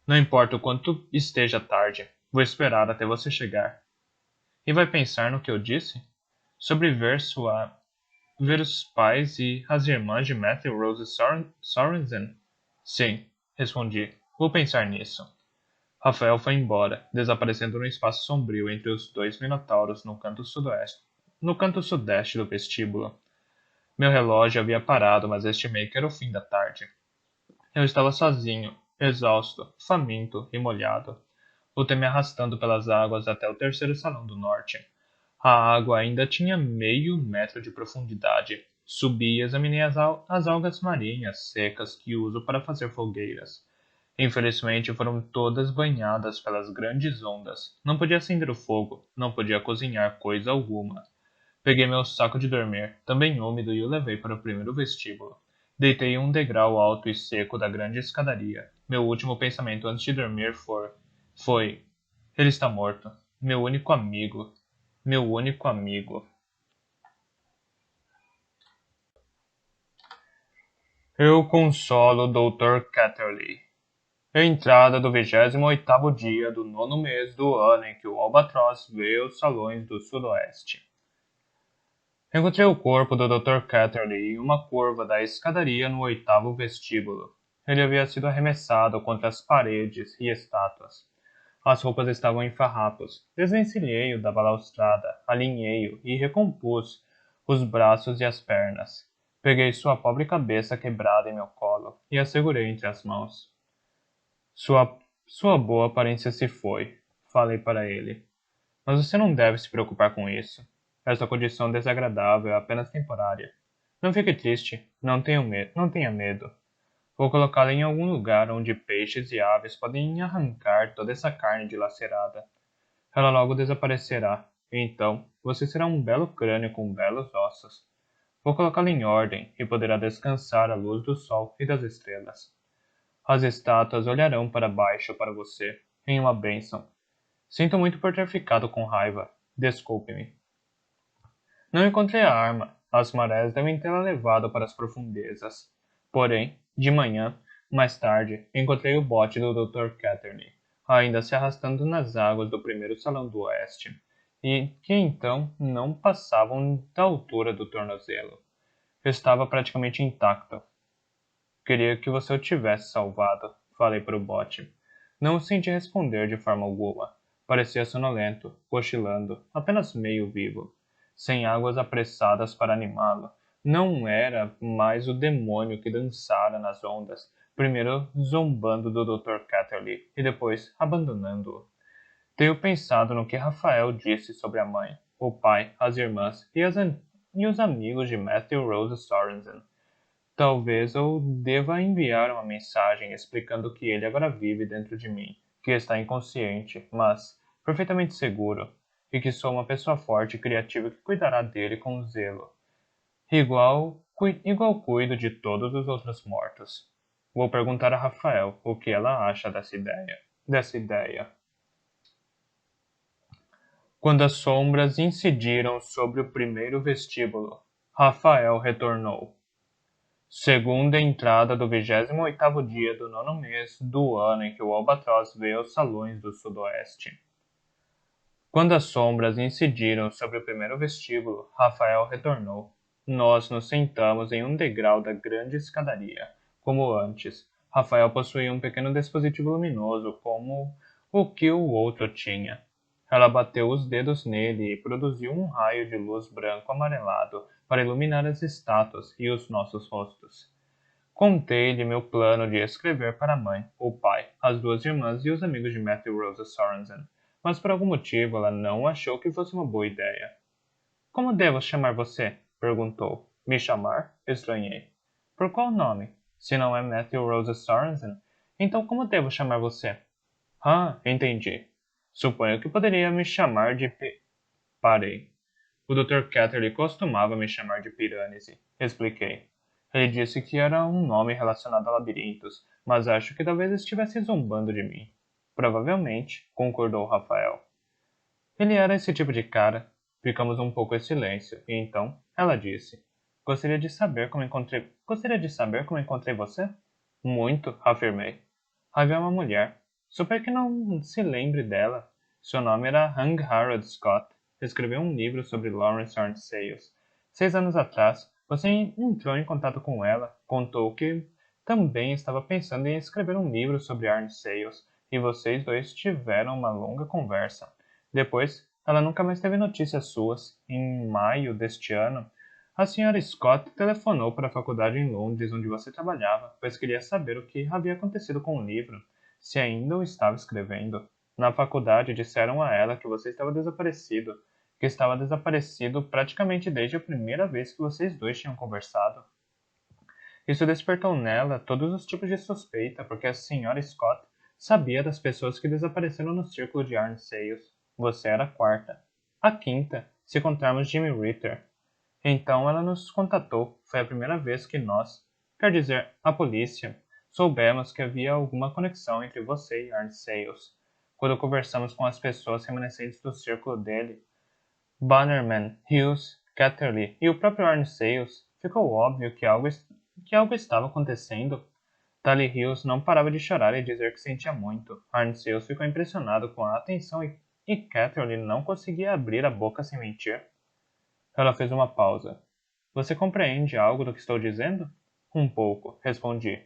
Não importa o quanto esteja tarde, vou esperar até você chegar. E vai pensar no que eu disse? Sobre ver os pais e as irmãs de Matthew Rose Sorensen? Sim, respondi. Vou pensar nisso. Rafael foi embora, desaparecendo no espaço sombrio entre os dois minotauros no canto sudeste do vestíbulo. Meu relógio havia parado, mas estimei que era o fim da tarde. Eu estava sozinho, exausto, faminto e molhado. Voltei me arrastando pelas águas até o terceiro salão do norte. A água ainda tinha meio metro de profundidade. Subi e examinei as algas marinhas secas que uso para fazer fogueiras. Infelizmente foram todas banhadas pelas grandes ondas. Não podia acender o fogo, não podia cozinhar coisa alguma. Peguei meu saco de dormir, também úmido, e o levei para o primeiro vestíbulo. Deitei em um degrau alto e seco da grande escadaria. Meu último pensamento antes de dormir foi: ele está morto. Meu único amigo. Meu único amigo. Eu consolo o Dr. Catterley. Entrada do 28º dia do 9º mês do ano em que o albatroz vê os salões do sudoeste. Encontrei o corpo do Dr. Catterley em uma curva da escadaria no 8º vestíbulo. Ele havia sido arremessado contra as paredes e estátuas. As roupas estavam em farrapos. Desvencilhei-o da balaustrada, alinhei-o e recompus os braços e as pernas. Peguei sua pobre cabeça quebrada em meu colo e a segurei entre as mãos. Sua boa aparência se foi, falei para ele. Mas você não deve se preocupar com isso. Esta condição desagradável é apenas temporária. Não fique triste, não tenha medo. Vou colocá-la em algum lugar onde peixes e aves podem arrancar toda essa carne dilacerada. Ela logo desaparecerá, e então você será um belo crânio com belos ossos. Vou colocá-la em ordem e poderá descansar à luz do sol e das estrelas. As estátuas olharão para baixo para você, em uma bênção. Sinto muito por ter ficado com raiva. Desculpe-me. Não encontrei a arma. As marés devem tê-la levado para as profundezas. Porém, de manhã, mais tarde, encontrei o bote do Dr. Catterley, ainda se arrastando nas águas do primeiro salão do oeste, e que então não passavam da altura do tornozelo. Estava praticamente intacto. Queria que você o tivesse salvado, falei para o bote. Não o senti responder de forma alguma. Parecia sonolento, cochilando, apenas meio vivo, sem águas apressadas para animá-lo. Não era mais o demônio que dançara nas ondas, primeiro zombando do Dr. Catterley e depois abandonando-o. Tenho pensado no que Rafael disse sobre a mãe, o pai, as irmãs e os amigos de Matthew Rose Sorensen. Talvez eu deva enviar uma mensagem explicando que ele agora vive dentro de mim, que está inconsciente, mas perfeitamente seguro, e que sou uma pessoa forte e criativa que cuidará dele com zelo, igual cuido de todos os outros mortos. Vou perguntar a Rafael o que ela acha dessa ideia. Quando as sombras incidiram sobre o primeiro vestíbulo, Rafael retornou. Segunda entrada do 28º dia do 9º mês do ano em que o albatroz vê os salões do sudoeste. Quando as sombras incidiram sobre o primeiro vestíbulo, Rafael retornou. Nós nos sentamos em um degrau da grande escadaria, como antes, Rafael possuía um pequeno dispositivo luminoso, como o que o outro tinha. Ela bateu os dedos nele e produziu um raio de luz branco amarelado para iluminar as estátuas e os nossos rostos. Contei-lhe meu plano de escrever para a mãe, o pai, as duas irmãs e os amigos de Matthew Rosa Sorensen, mas por algum motivo ela não achou que fosse uma boa ideia. Como devo chamar você? Perguntou. Me chamar? Estranhei. Por qual nome? Se não é Matthew Rosa Sorensen, então como devo chamar você? Ah, entendi. Suponho que poderia me chamar de Parei. O Dr. Catterley costumava me chamar de Piranesi, expliquei. Ele disse que era um nome relacionado a labirintos, mas acho que talvez estivesse zombando de mim. Provavelmente, concordou Rafael. Ele era esse tipo de cara. Ficamos um pouco em silêncio, e então ela disse: Gostaria de saber como encontrei você? Muito, afirmei. Havia uma mulher. Suponho que não se lembre dela. Seu nome era Hung Harold Scott. Escreveu um livro sobre Lawrence Arne Sayles. 6 anos atrás, você entrou em contato com ela, contou que também estava pensando em escrever um livro sobre Arne Sayles, e vocês dois tiveram uma longa conversa. Depois, ela nunca mais teve notícias suas. Em maio deste ano, a senhora Scott telefonou para a faculdade em Londres onde você trabalhava, pois queria saber o que havia acontecido com o livro, se ainda o estava escrevendo. Na faculdade disseram a ela que você estava desaparecido, que estava desaparecido praticamente desde a primeira vez que vocês dois tinham conversado. Isso despertou nela todos os tipos de suspeita, porque a senhora Scott sabia das pessoas que desapareceram no círculo de Arne Sayles. Você era a quarta. A quinta, se contarmos Jimmy Ritter. Então ela nos contatou. Foi a primeira vez que nós, quer dizer, a polícia, soubemos que havia alguma conexão entre você e Arne Sayles. Quando conversamos com as pessoas remanescentes do círculo dele, Bannerman, Hughes, Catterley e o próprio Arne Sayles, ficou óbvio que algo estava acontecendo. Tally Hughes não parava de chorar e dizer que sentia muito. Arne Sayles ficou impressionado com a atenção e Catterley não conseguia abrir a boca sem mentir. Ela fez uma pausa. Você compreende algo do que estou dizendo? Um pouco, respondi.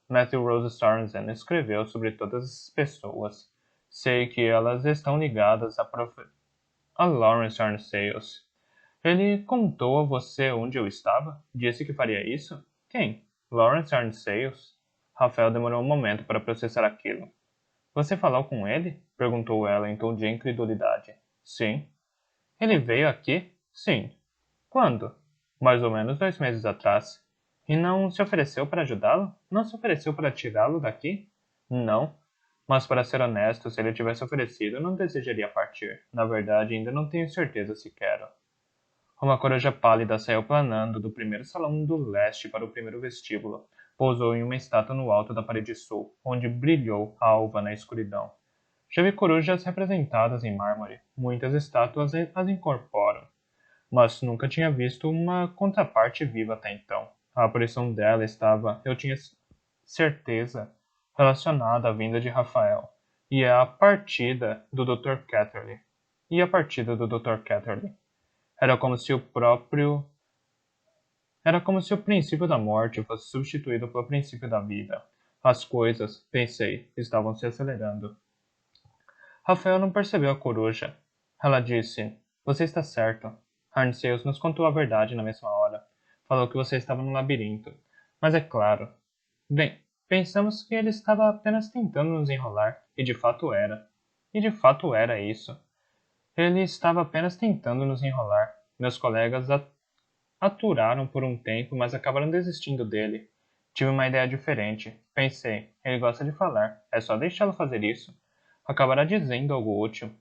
Matthew Rose Sorensen escreveu sobre todas as pessoas. Sei que elas estão ligadas a Lawrence Arne-Sayles. Ele contou a você onde eu estava? Disse que faria isso? Quem? Lawrence Arne-Sayles? Rafael demorou um momento para processar aquilo. Você falou com ele? Perguntou ela em tom de incredulidade. Sim. Ele veio aqui? Sim. Quando? Mais ou menos 2 meses atrás. E não se ofereceu para ajudá-lo? Não se ofereceu para tirá-lo daqui? Não. Mas para ser honesto, se ele tivesse oferecido, não desejaria partir. Na verdade, ainda não tenho certeza se quero. Uma coruja pálida saiu planando do primeiro salão do leste para o primeiro vestíbulo. Pousou em uma estátua no alto da parede sul, onde brilhou alva na escuridão. Já vi corujas representadas em mármore. Muitas estátuas as incorporam, mas nunca tinha visto uma contraparte viva até então. A aparição dela estava, eu tinha certeza, relacionada à vinda de Rafael e à partida do Dr. Catterley. Era como se o princípio da morte fosse substituído pelo princípio da vida. As coisas, pensei, estavam se acelerando. Rafael não percebeu a coruja. Ela disse: Você está certo. Arnseus nos contou a verdade na mesma hora. Falou que você estava no labirinto. Mas é claro. Bem, pensamos que ele estava apenas tentando nos enrolar, e de fato era. E de fato era isso. Ele estava apenas tentando nos enrolar. Meus colegas aturaram por um tempo, mas acabaram desistindo dele. Tive uma ideia diferente. Pensei, ele gosta de falar. É só deixá-lo fazer isso. Acabará dizendo algo útil.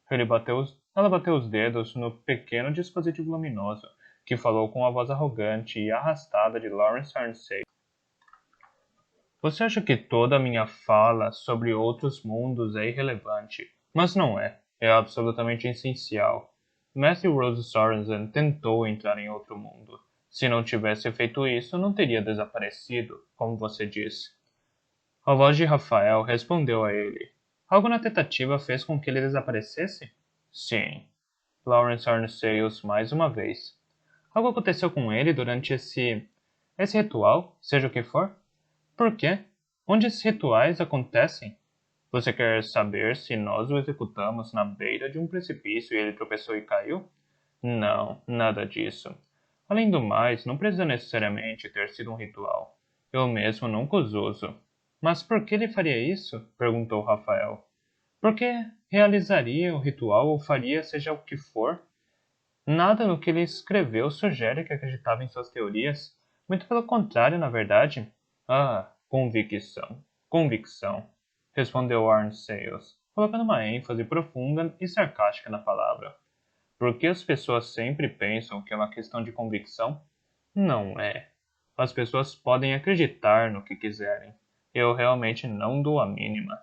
Ela bateu os dedos no pequeno dispositivo luminoso, que falou com a voz arrogante e arrastada de Lawrence Arnsey. Você acha que toda a minha fala sobre outros mundos é irrelevante, mas não é. É absolutamente essencial. Matthew Rose Sorensen tentou entrar em outro mundo. Se não tivesse feito isso, não teria desaparecido, como você disse. A voz de Rafael respondeu a ele. Algo na tentativa fez com que ele desaparecesse? Sim. Lawrence Arnseyles mais uma vez. Algo aconteceu com ele durante esse ritual, seja o que for? Por quê? Onde esses rituais acontecem? Você quer saber se nós o executamos na beira de um precipício e ele tropeçou e caiu? Não, nada disso. Além do mais, não precisa necessariamente ter sido um ritual. Eu mesmo nunca os uso. Mas por que ele faria isso? Perguntou Rafael. Por que realizaria o ritual ou faria seja o que for? Nada no que ele escreveu sugere que acreditava em suas teorias. Muito pelo contrário, na verdade. Ah, convicção. Convicção, respondeu Arnsales, colocando uma ênfase profunda e sarcástica na palavra. Por que as pessoas sempre pensam que é uma questão de convicção? Não é. As pessoas podem acreditar no que quiserem. Eu realmente não dou a mínima.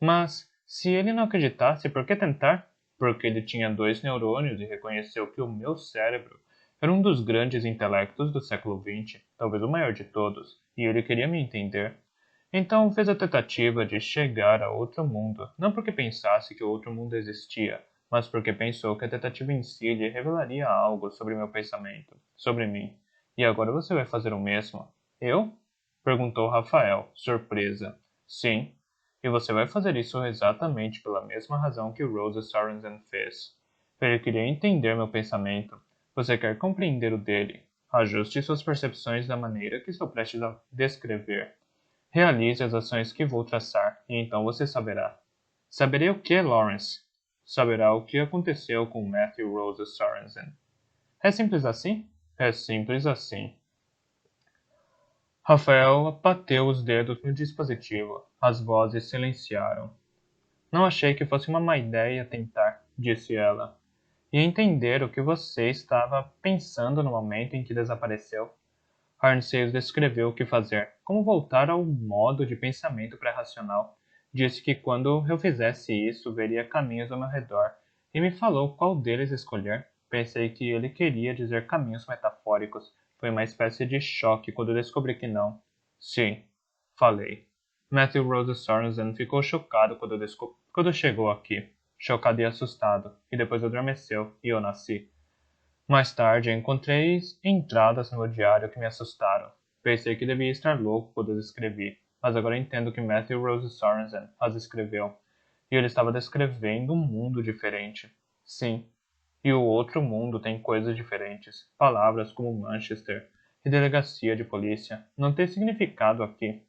Mas, se ele não acreditasse, por que tentar? Porque ele tinha dois neurônios e reconheceu que o meu cérebro era um dos grandes intelectos do século XX, talvez o maior de todos, e ele queria me entender. Então fez a tentativa de chegar a outro mundo, não porque pensasse que o outro mundo existia, mas porque pensou que a tentativa em si lhe revelaria algo sobre meu pensamento, sobre mim. E agora você vai fazer o mesmo? Eu? Perguntou Rafael, surpresa. Sim, e você vai fazer isso exatamente pela mesma razão que Rosa Sorensen fez. Ele queria entender meu pensamento. Você quer compreender o dele. Ajuste suas percepções da maneira que estou prestes a descrever. Realize as ações que vou traçar, e então você saberá. Saberei o que, Lawrence? Saberá o que aconteceu com Matthew Rosa Sorensen. É simples assim? É simples assim. Rafael bateu os dedos no dispositivo. As vozes silenciaram. Não achei que fosse uma má ideia tentar, disse ela. E entender o que você estava pensando no momento em que desapareceu. Arnseios descreveu o que fazer, como voltar ao modo de pensamento pré-racional. Disse que quando eu fizesse isso, veria caminhos ao meu redor, e me falou qual deles escolher. Pensei que ele queria dizer caminhos metafóricos. Foi uma espécie de choque quando descobri que não. Sim, falei. Matthew Rose Sorensen ficou chocado quando chegou aqui. Chocado e assustado, e depois adormeceu, e eu nasci. Mais tarde, encontrei entradas no meu diário que me assustaram. Pensei que devia estar louco quando as escrevi, mas agora entendo que Matthew Rose Sorensen as escreveu. E ele estava descrevendo um mundo diferente. Sim, e o outro mundo tem coisas diferentes. Palavras como Manchester e delegacia de polícia não têm significado aqui,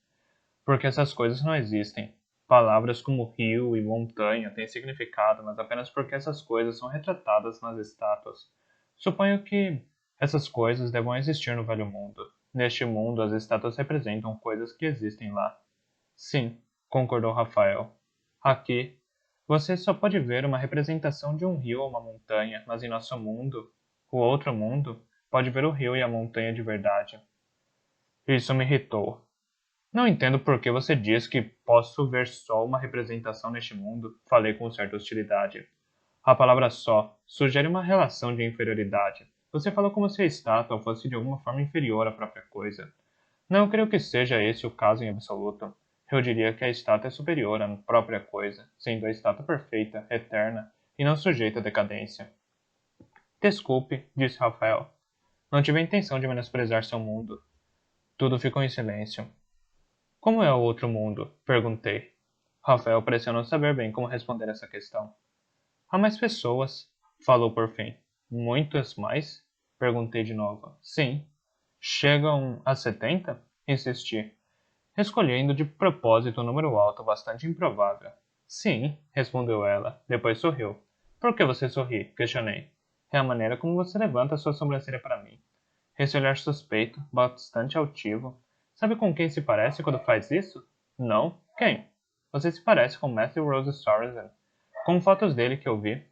porque essas coisas não existem. Palavras como rio e montanha têm significado, mas apenas porque essas coisas são retratadas nas estátuas. Suponho que essas coisas devam existir no Velho Mundo. Neste mundo, as estátuas representam coisas que existem lá. Sim, concordou Rafael. Aqui, você só pode ver uma representação de um rio ou uma montanha, mas em nosso mundo, o outro mundo, pode ver o rio e a montanha de verdade. Isso me irritou. Não entendo por que você diz que posso ver só uma representação neste mundo, falei com certa hostilidade. A palavra só sugere uma relação de inferioridade. Você falou como se a estátua fosse de alguma forma inferior à própria coisa. Não creio que seja esse o caso em absoluto. Eu diria que a estátua é superior à própria coisa, sendo a estátua perfeita, eterna e não sujeita à decadência. Desculpe, disse Rafael. Não tive a intenção de menosprezar seu mundo. Tudo ficou em silêncio. Como é o outro mundo? Perguntei. Rafael pareceu não saber bem como responder essa questão. Há mais pessoas, falou por fim. Muitas mais? Perguntei de novo. Sim. Chegam a 70? Insisti, escolhendo de propósito um número alto bastante improvável. Sim, respondeu ela. Depois sorriu. Por que você sorri? Questionei. É a maneira como você levanta sua sobrancelha para mim. Esse olhar suspeito, bastante altivo. Sabe com quem se parece quando faz isso? Não? Quem? Você se parece com Matthew Rose Sorensen. Com fotos dele que eu vi.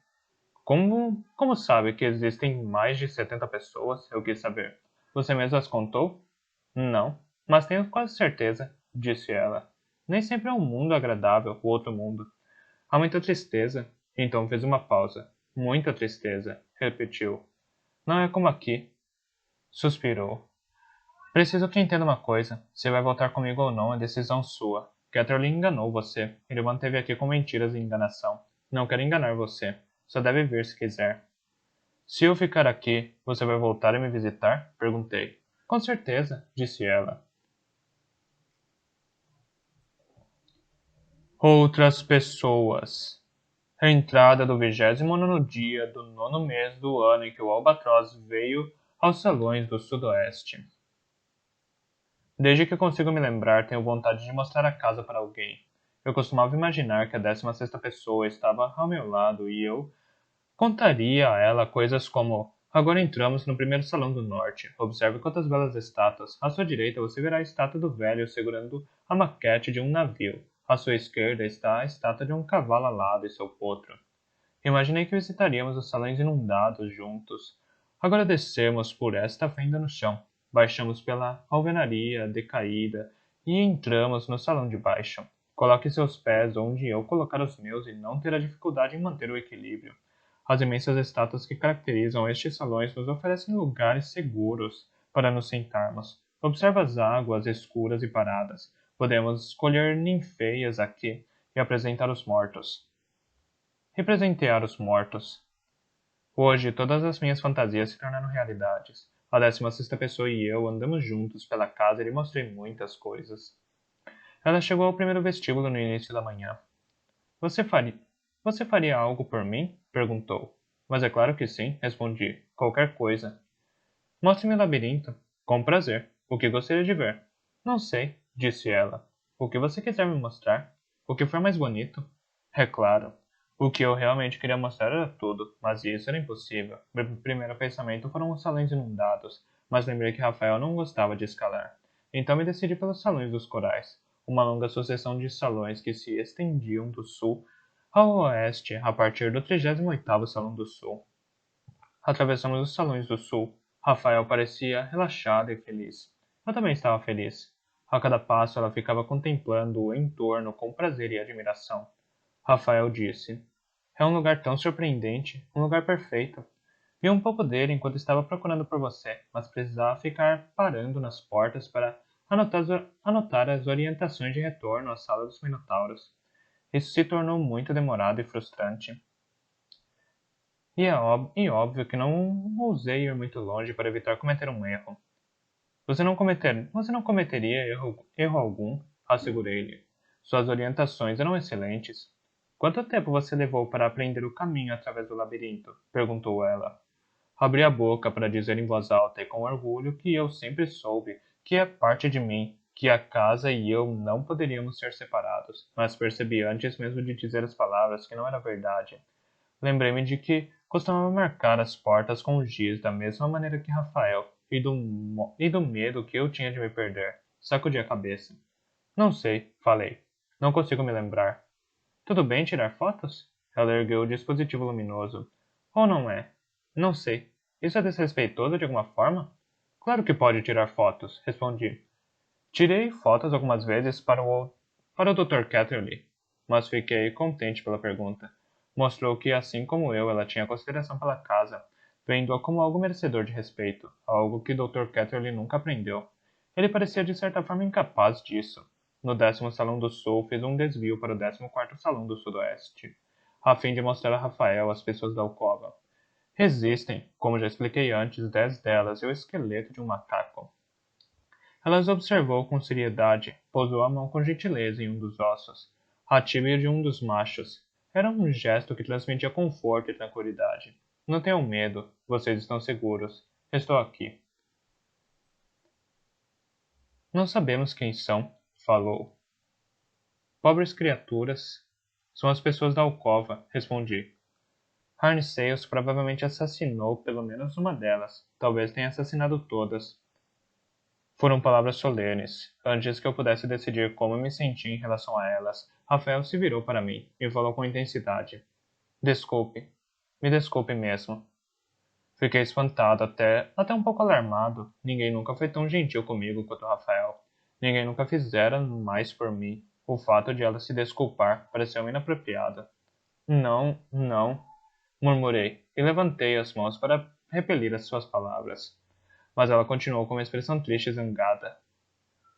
Como sabe que existem mais de 70 pessoas? Eu quis saber. Você mesmo as contou? Não, mas tenho quase certeza, disse ela. Nem sempre é um mundo agradável, o outro mundo. Há muita tristeza. Então fez uma pausa. Muita tristeza, repetiu. Não é como aqui. Suspirou. Preciso que entenda uma coisa. Se vai voltar comigo ou não é decisão sua. Catherley enganou você. Ele manteve aqui com mentiras e enganação. Não quero enganar você. Só deve vir se quiser. Se eu ficar aqui, você vai voltar a me visitar? Perguntei. Com certeza, disse ela. Outras pessoas. Entrada do 29º dia do 9º mês do ano em que o albatroz veio aos salões do sudoeste. Desde que consigo me lembrar, tenho vontade de mostrar a casa para alguém. Eu costumava imaginar que a 16ª pessoa estava ao meu lado e eu contaria a ela coisas como: agora entramos no primeiro salão do norte. Observe quantas belas estátuas. À sua direita você verá a estátua do velho segurando a maquete de um navio. À sua esquerda está a estátua de um cavalo alado e seu potro. Imaginei que visitaríamos os salões inundados juntos. Agora descemos por esta fenda no chão. Baixamos pela alvenaria decaída e entramos no salão de baixo. Coloque seus pés onde eu colocar os meus e não terá dificuldade em manter o equilíbrio. As imensas estátuas que caracterizam estes salões nos oferecem lugares seguros para nos sentarmos. Observe as águas escuras e paradas. Podemos escolher ninféias aqui e apresentar os mortos. Representear os mortos. Hoje, todas as minhas fantasias se tornaram realidades. A 16ª pessoa e eu andamos juntos pela casa e lhe mostrei muitas coisas. Ela chegou ao primeiro vestíbulo no início da manhã. Você faria algo por mim? Perguntou. Mas é claro que sim, respondi. Qualquer coisa. Mostre-me o labirinto. Com prazer. O que gostaria de ver? Não sei, disse ela. O que você quiser me mostrar? O que for mais bonito? É claro. O que eu realmente queria mostrar era tudo, mas isso era impossível. Meu primeiro pensamento foram os salões inundados, mas lembrei que Rafael não gostava de escalar. Então me decidi pelos salões dos corais, uma longa sucessão de salões que se estendiam do sul ao oeste a partir do 38º Salão do Sul. Atravessamos os salões do sul. Rafael parecia relaxado e feliz. Eu também estava feliz. A cada passo ela ficava contemplando o entorno com prazer e admiração. Rafael disse: é um lugar tão surpreendente, um lugar perfeito. Vi um pouco dele enquanto estava procurando por você, mas precisava ficar parando nas portas para anotar as orientações de retorno à sala dos Minotauros. Isso se tornou muito demorado e frustrante. E óbvio que não ousei ir muito longe para evitar cometer um erro. Você não cometeria erro algum, assegurei-lhe. Suas orientações eram excelentes. Quanto tempo você levou para aprender o caminho através do labirinto? Perguntou ela. Abri a boca para dizer em voz alta e com orgulho que eu sempre soube que é parte de mim, que a casa e eu não poderíamos ser separados, mas percebi antes mesmo de dizer as palavras que não era verdade. Lembrei-me de que costumava marcar as portas com giz da mesma maneira que Rafael, e do medo que eu tinha de me perder. Sacudi a cabeça. Não sei, falei. Não consigo me lembrar. Tudo bem tirar fotos? Ela ergueu o dispositivo luminoso. Ou não é? Não sei. Isso é desrespeitoso de alguma forma? Claro que pode tirar fotos, respondi. Tirei fotos algumas vezes para o Dr. Catterley, mas fiquei contente pela pergunta. Mostrou que, assim como eu, ela tinha consideração pela casa, vendo-a como algo merecedor de respeito, algo que Dr. Catterley nunca aprendeu. Ele parecia de certa forma incapaz disso. No 10º Salão do Sul, fiz um desvio para o 14º Salão do Sudoeste, a fim de mostrar a Rafael as pessoas da alcova. Existem, como já expliquei antes, 10 delas e o esqueleto de um macaco. Ela as observou com seriedade, pousou a mão com gentileza em um dos ossos, a tíbia de um dos machos. Era um gesto que transmitia conforto e tranquilidade. Não tenham medo, vocês estão seguros. Estou aqui. Não sabemos quem são, falou. Pobres criaturas. São as pessoas da alcova, respondi. Harn Sales provavelmente assassinou pelo menos uma delas. Talvez tenha assassinado todas. Foram palavras solenes. Antes que eu pudesse decidir como me sentia em relação a elas, Rafael se virou para mim e falou com intensidade. Desculpe. Me desculpe mesmo. Fiquei espantado, até um pouco alarmado. Ninguém nunca foi tão gentil comigo quanto Rafael. Ninguém nunca fizera mais por mim. O fato de ela se desculpar pareceu inapropriado. Não, não, murmurei, e levantei as mãos para repelir as suas palavras. Mas ela continuou com uma expressão triste e zangada.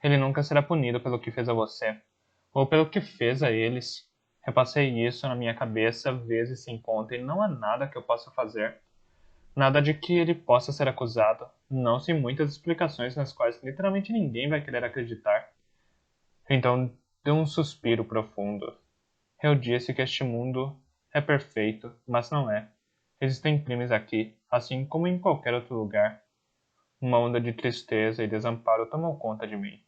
Ele nunca será punido pelo que fez a você, ou pelo que fez a eles. Repassei isso na minha cabeça vezes sem conta e não há nada que eu possa fazer. Nada de que ele possa ser acusado, não sem muitas explicações nas quais literalmente ninguém vai querer acreditar. Então deu um suspiro profundo. Eu disse que este mundo é perfeito, mas não é. Existem crimes aqui, assim como em qualquer outro lugar. Uma onda de tristeza e desamparo tomou conta de mim.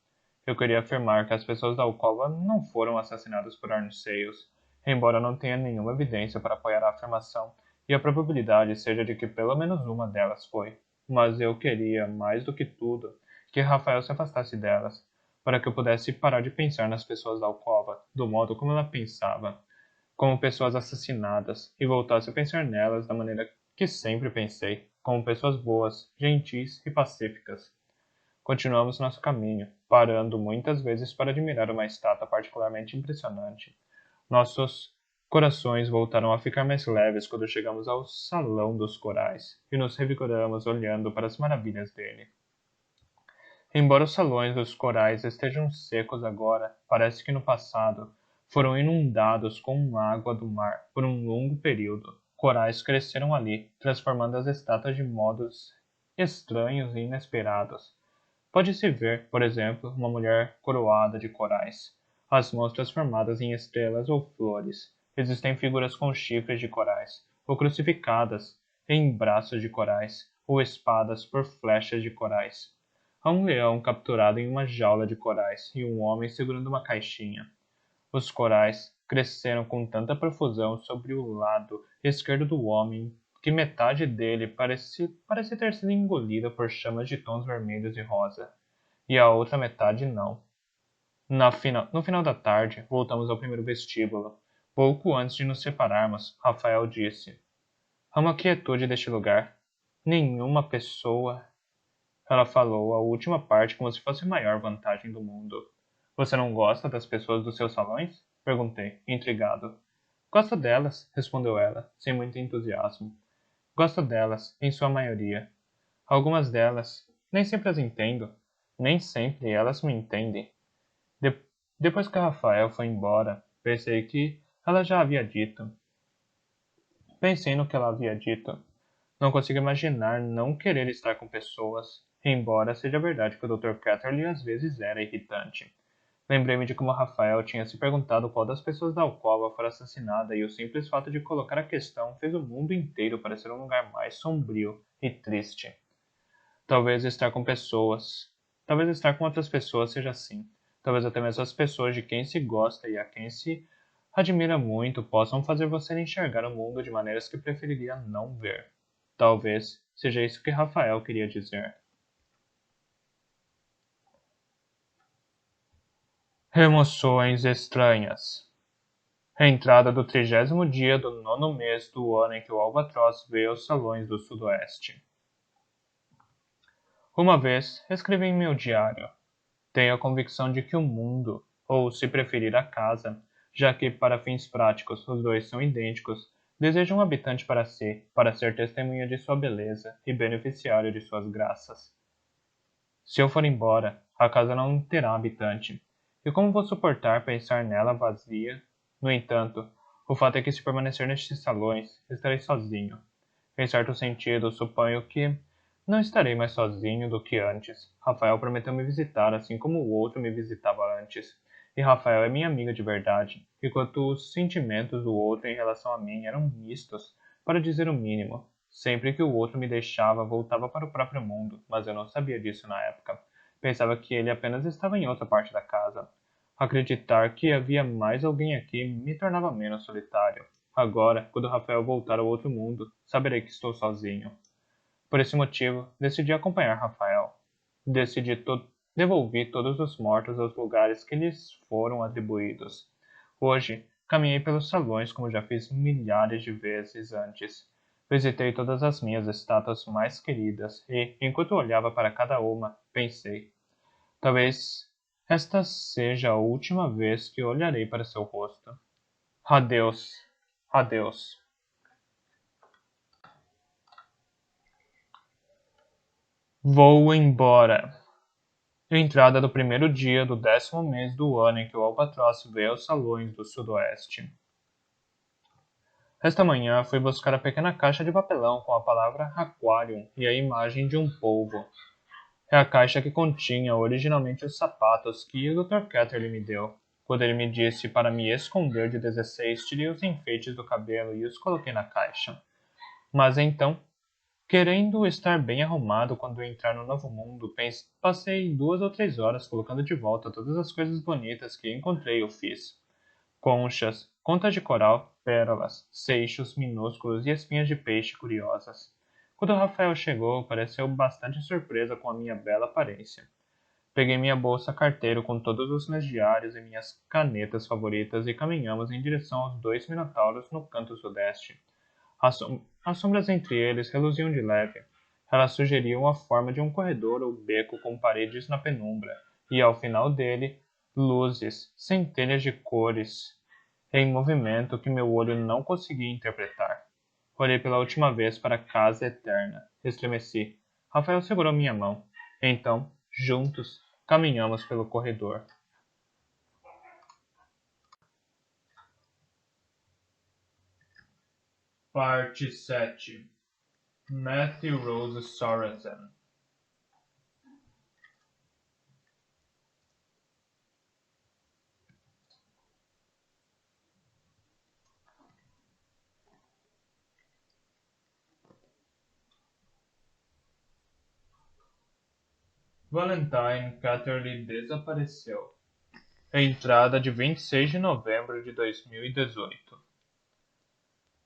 Eu queria afirmar que as pessoas da alcova não foram assassinadas por arnceios, embora não tenha nenhuma evidência para apoiar a afirmação, e a probabilidade seja de que pelo menos uma delas foi. Mas eu queria, mais do que tudo, que Rafael se afastasse delas, para que eu pudesse parar de pensar nas pessoas da alcova, do modo como ela pensava, como pessoas assassinadas, e voltasse a pensar nelas da maneira que sempre pensei, como pessoas boas, gentis e pacíficas. Continuamos nosso caminho, parando muitas vezes para admirar uma estátua particularmente impressionante. Nossos corações voltaram a ficar mais leves quando chegamos ao Salão dos Corais e nos revigoramos olhando para as maravilhas dele. Embora os salões dos corais estejam secos agora, parece que no passado foram inundados com água do mar por um longo período. Corais cresceram ali, transformando as estátuas de modos estranhos e inesperados. Pode-se ver, por exemplo, uma mulher coroada de corais, as mãos transformadas em estrelas ou flores. Existem figuras com chifres de corais, ou crucificadas em braços de corais, ou espadas por flechas de corais. Há um leão capturado em uma jaula de corais e um homem segurando uma caixinha. Os corais cresceram com tanta profusão sobre o lado esquerdo do homem que metade dele parece ter sido engolida por chamas de tons vermelhos e rosa, e a outra metade não. No final da tarde, voltamos ao primeiro vestíbulo. Pouco antes de nos separarmos, Rafael disse: há uma quietude deste lugar. Nenhuma pessoa. Ela falou a última parte como se fosse a maior vantagem do mundo. Você não gosta das pessoas dos seus salões? Perguntei, intrigado. Gosto delas, respondeu ela, sem muito entusiasmo. Gosto delas, em sua maioria. Algumas delas, nem sempre as entendo. Nem sempre elas me entendem. De- Depois que Rafael foi embora, pensei que ela já havia dito. Pensei no que ela havia dito. Não consigo imaginar não querer estar com pessoas, embora seja verdade que o Dr. Catterley às vezes era irritante. Lembrei-me de como Rafael tinha se perguntado qual das pessoas da alcova fora assassinada e o simples fato de colocar a questão fez o mundo inteiro parecer um lugar mais sombrio e triste. Talvez estar com pessoas. Talvez estar com outras pessoas seja assim. Talvez até mesmo as pessoas de quem se gosta e a quem se admira muito possam fazer você enxergar o mundo de maneiras que preferiria não ver. Talvez seja isso que Rafael queria dizer. Emoções estranhas. Entrada do 30º dia do 9º mês do ano em que o albatroz veio aos salões do sudoeste. Uma vez, escrevi em meu diário. Tenho a convicção de que o mundo, ou se preferir a casa, já que para fins práticos os dois são idênticos, deseja um habitante para ser testemunha de sua beleza e beneficiário de suas graças. Se eu for embora, a casa não terá habitante. E como vou suportar pensar nela vazia? No entanto, o fato é que se permanecer nestes salões, estarei sozinho. Em certo sentido, suponho que não estarei mais sozinho do que antes. Rafael prometeu me visitar, assim como o outro me visitava antes. E Rafael é minha amiga de verdade, enquanto os sentimentos do outro em relação a mim eram mistos, para dizer o mínimo. Sempre que o outro me deixava, voltava para o próprio mundo, mas eu não sabia disso na época. Pensava que ele apenas estava em outra parte da casa. Acreditar que havia mais alguém aqui me tornava menos solitário. Agora, quando Rafael voltar ao outro mundo, saberei que estou sozinho. Por esse motivo, decidi acompanhar Rafael. Devolvi todos os mortos aos lugares que lhes foram atribuídos. Hoje, caminhei pelos salões como já fiz milhares de vezes antes. Visitei todas as minhas estátuas mais queridas e, enquanto olhava para cada uma, pensei: talvez esta seja a última vez que olharei para seu rosto. Adeus, adeus. Vou embora. Entrada do primeiro dia do 10º mês do ano em que o albatroz veio aos salões do sudoeste. Esta manhã fui buscar a pequena caixa de papelão com a palavra aquarium e a imagem de um polvo. É a caixa que continha originalmente os sapatos que o Dr. Catterley me deu. Quando ele me disse para me esconder de 16, tirei os enfeites do cabelo e os coloquei na caixa. Mas então, querendo estar bem arrumado quando entrar no novo mundo, passei 2 ou 3 horas colocando de volta todas as coisas bonitas que encontrei ou fiz. Conchas, contas de coral, pérolas, seixos minúsculos e espinhas de peixe curiosas. Quando Rafael chegou, pareceu bastante surpresa com a minha bela aparência. Peguei minha bolsa carteiro com todos os meus diários e minhas canetas favoritas e caminhamos em direção aos 2 minotauros no canto sudeste. As sombras entre eles reluziam de leve. Elas sugeriam a forma de um corredor ou beco com paredes na penumbra, e ao final dele, luzes, centelhas de cores, em movimento que meu olho não conseguia interpretar. Olhei pela última vez para a casa eterna. Estremeci. Rafael segurou minha mão. Então, juntos, caminhamos pelo corredor. Parte 7. Matthew Rose Sorensen. Valentine Catterley desapareceu. Entrada de 26 de novembro de 2018.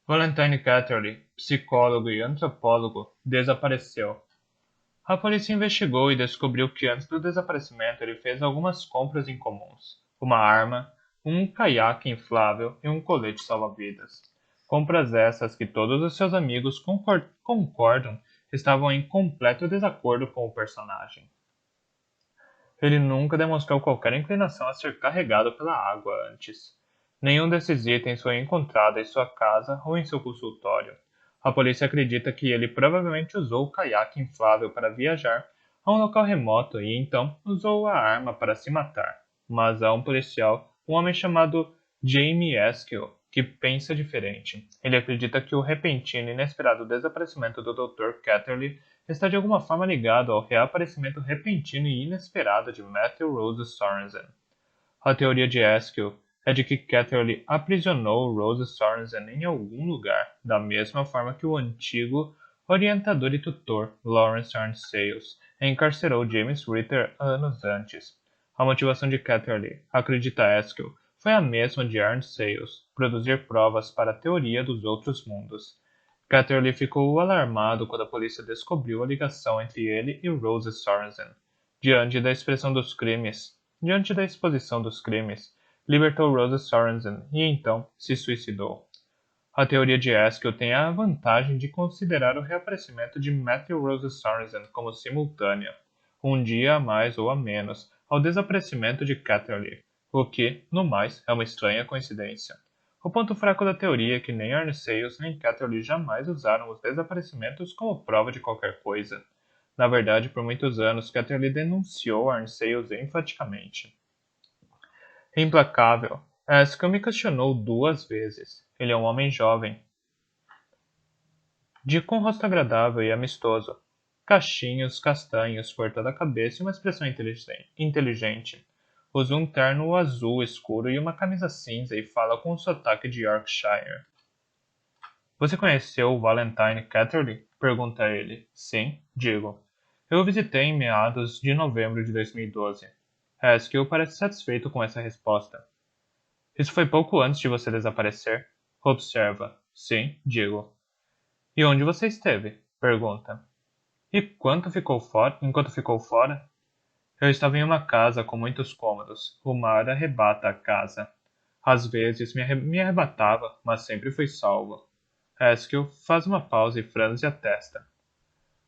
Valentine Catterley, psicólogo e antropólogo, desapareceu. A polícia investigou e descobriu que antes do desaparecimento ele fez algumas compras incomuns: uma arma, um caiaque inflável e um colete salva-vidas. Compras essas que todos os seus amigos concordam estavam em completo desacordo com o personagem. Ele nunca demonstrou qualquer inclinação a ser carregado pela água antes. Nenhum desses itens foi encontrado em sua casa ou em seu consultório. A polícia acredita que ele provavelmente usou o caiaque inflável para viajar a um local remoto e então usou a arma para se matar. Mas há um policial, um homem chamado Jamie Eskill, que pensa diferente. Ele acredita que o repentino e inesperado desaparecimento do Dr. Catterley está de alguma forma ligado ao reaparecimento repentino e inesperado de Matthew Rose Sorensen. A teoria de Eskill é de que Catterley aprisionou Rose Sorensen em algum lugar, da mesma forma que o antigo orientador e tutor Lawrence Arnsales encarcerou James Ritter anos antes. A motivação de Catterley, acredita Eskill, foi a mesma de Arnsales, produzir provas para a teoria dos outros mundos. Catterley ficou alarmado quando a polícia descobriu a ligação entre ele e Rose Sorensen. Diante da exposição dos crimes, libertou Rose Sorensen e então se suicidou. A teoria de Eskill tem a vantagem de considerar o reaparecimento de Matthew Rose Sorensen como simultânea, um dia a mais ou a menos, ao desaparecimento de Catterley, o que, no mais, é uma estranha coincidência. O ponto fraco da teoria é que nem Arnsales nem Catterley jamais usaram os desaparecimentos como prova de qualquer coisa. Na verdade, por muitos anos, Catterley denunciou Arnsales enfaticamente. Implacável, Eskill me questionou 2 vezes. Ele é um homem jovem, com rosto agradável e amistoso, cachinhos castanhos por toda a cabeça e uma expressão inteligente. Usa um terno azul escuro e uma camisa cinza e fala com um sotaque de Yorkshire. Você conheceu Valentine Catterley? Pergunta ele. Sim, digo. Eu o visitei em meados de novembro de 2012. Haskell parece satisfeito com essa resposta. Isso foi pouco antes de você desaparecer? Observa. Sim, digo. E onde você esteve? Pergunta. E enquanto ficou fora? Eu estava em uma casa com muitos cômodos. O mar arrebata a casa. Às vezes me arrebatava, mas sempre fui salvo. Haskell faz uma pausa e franze a testa.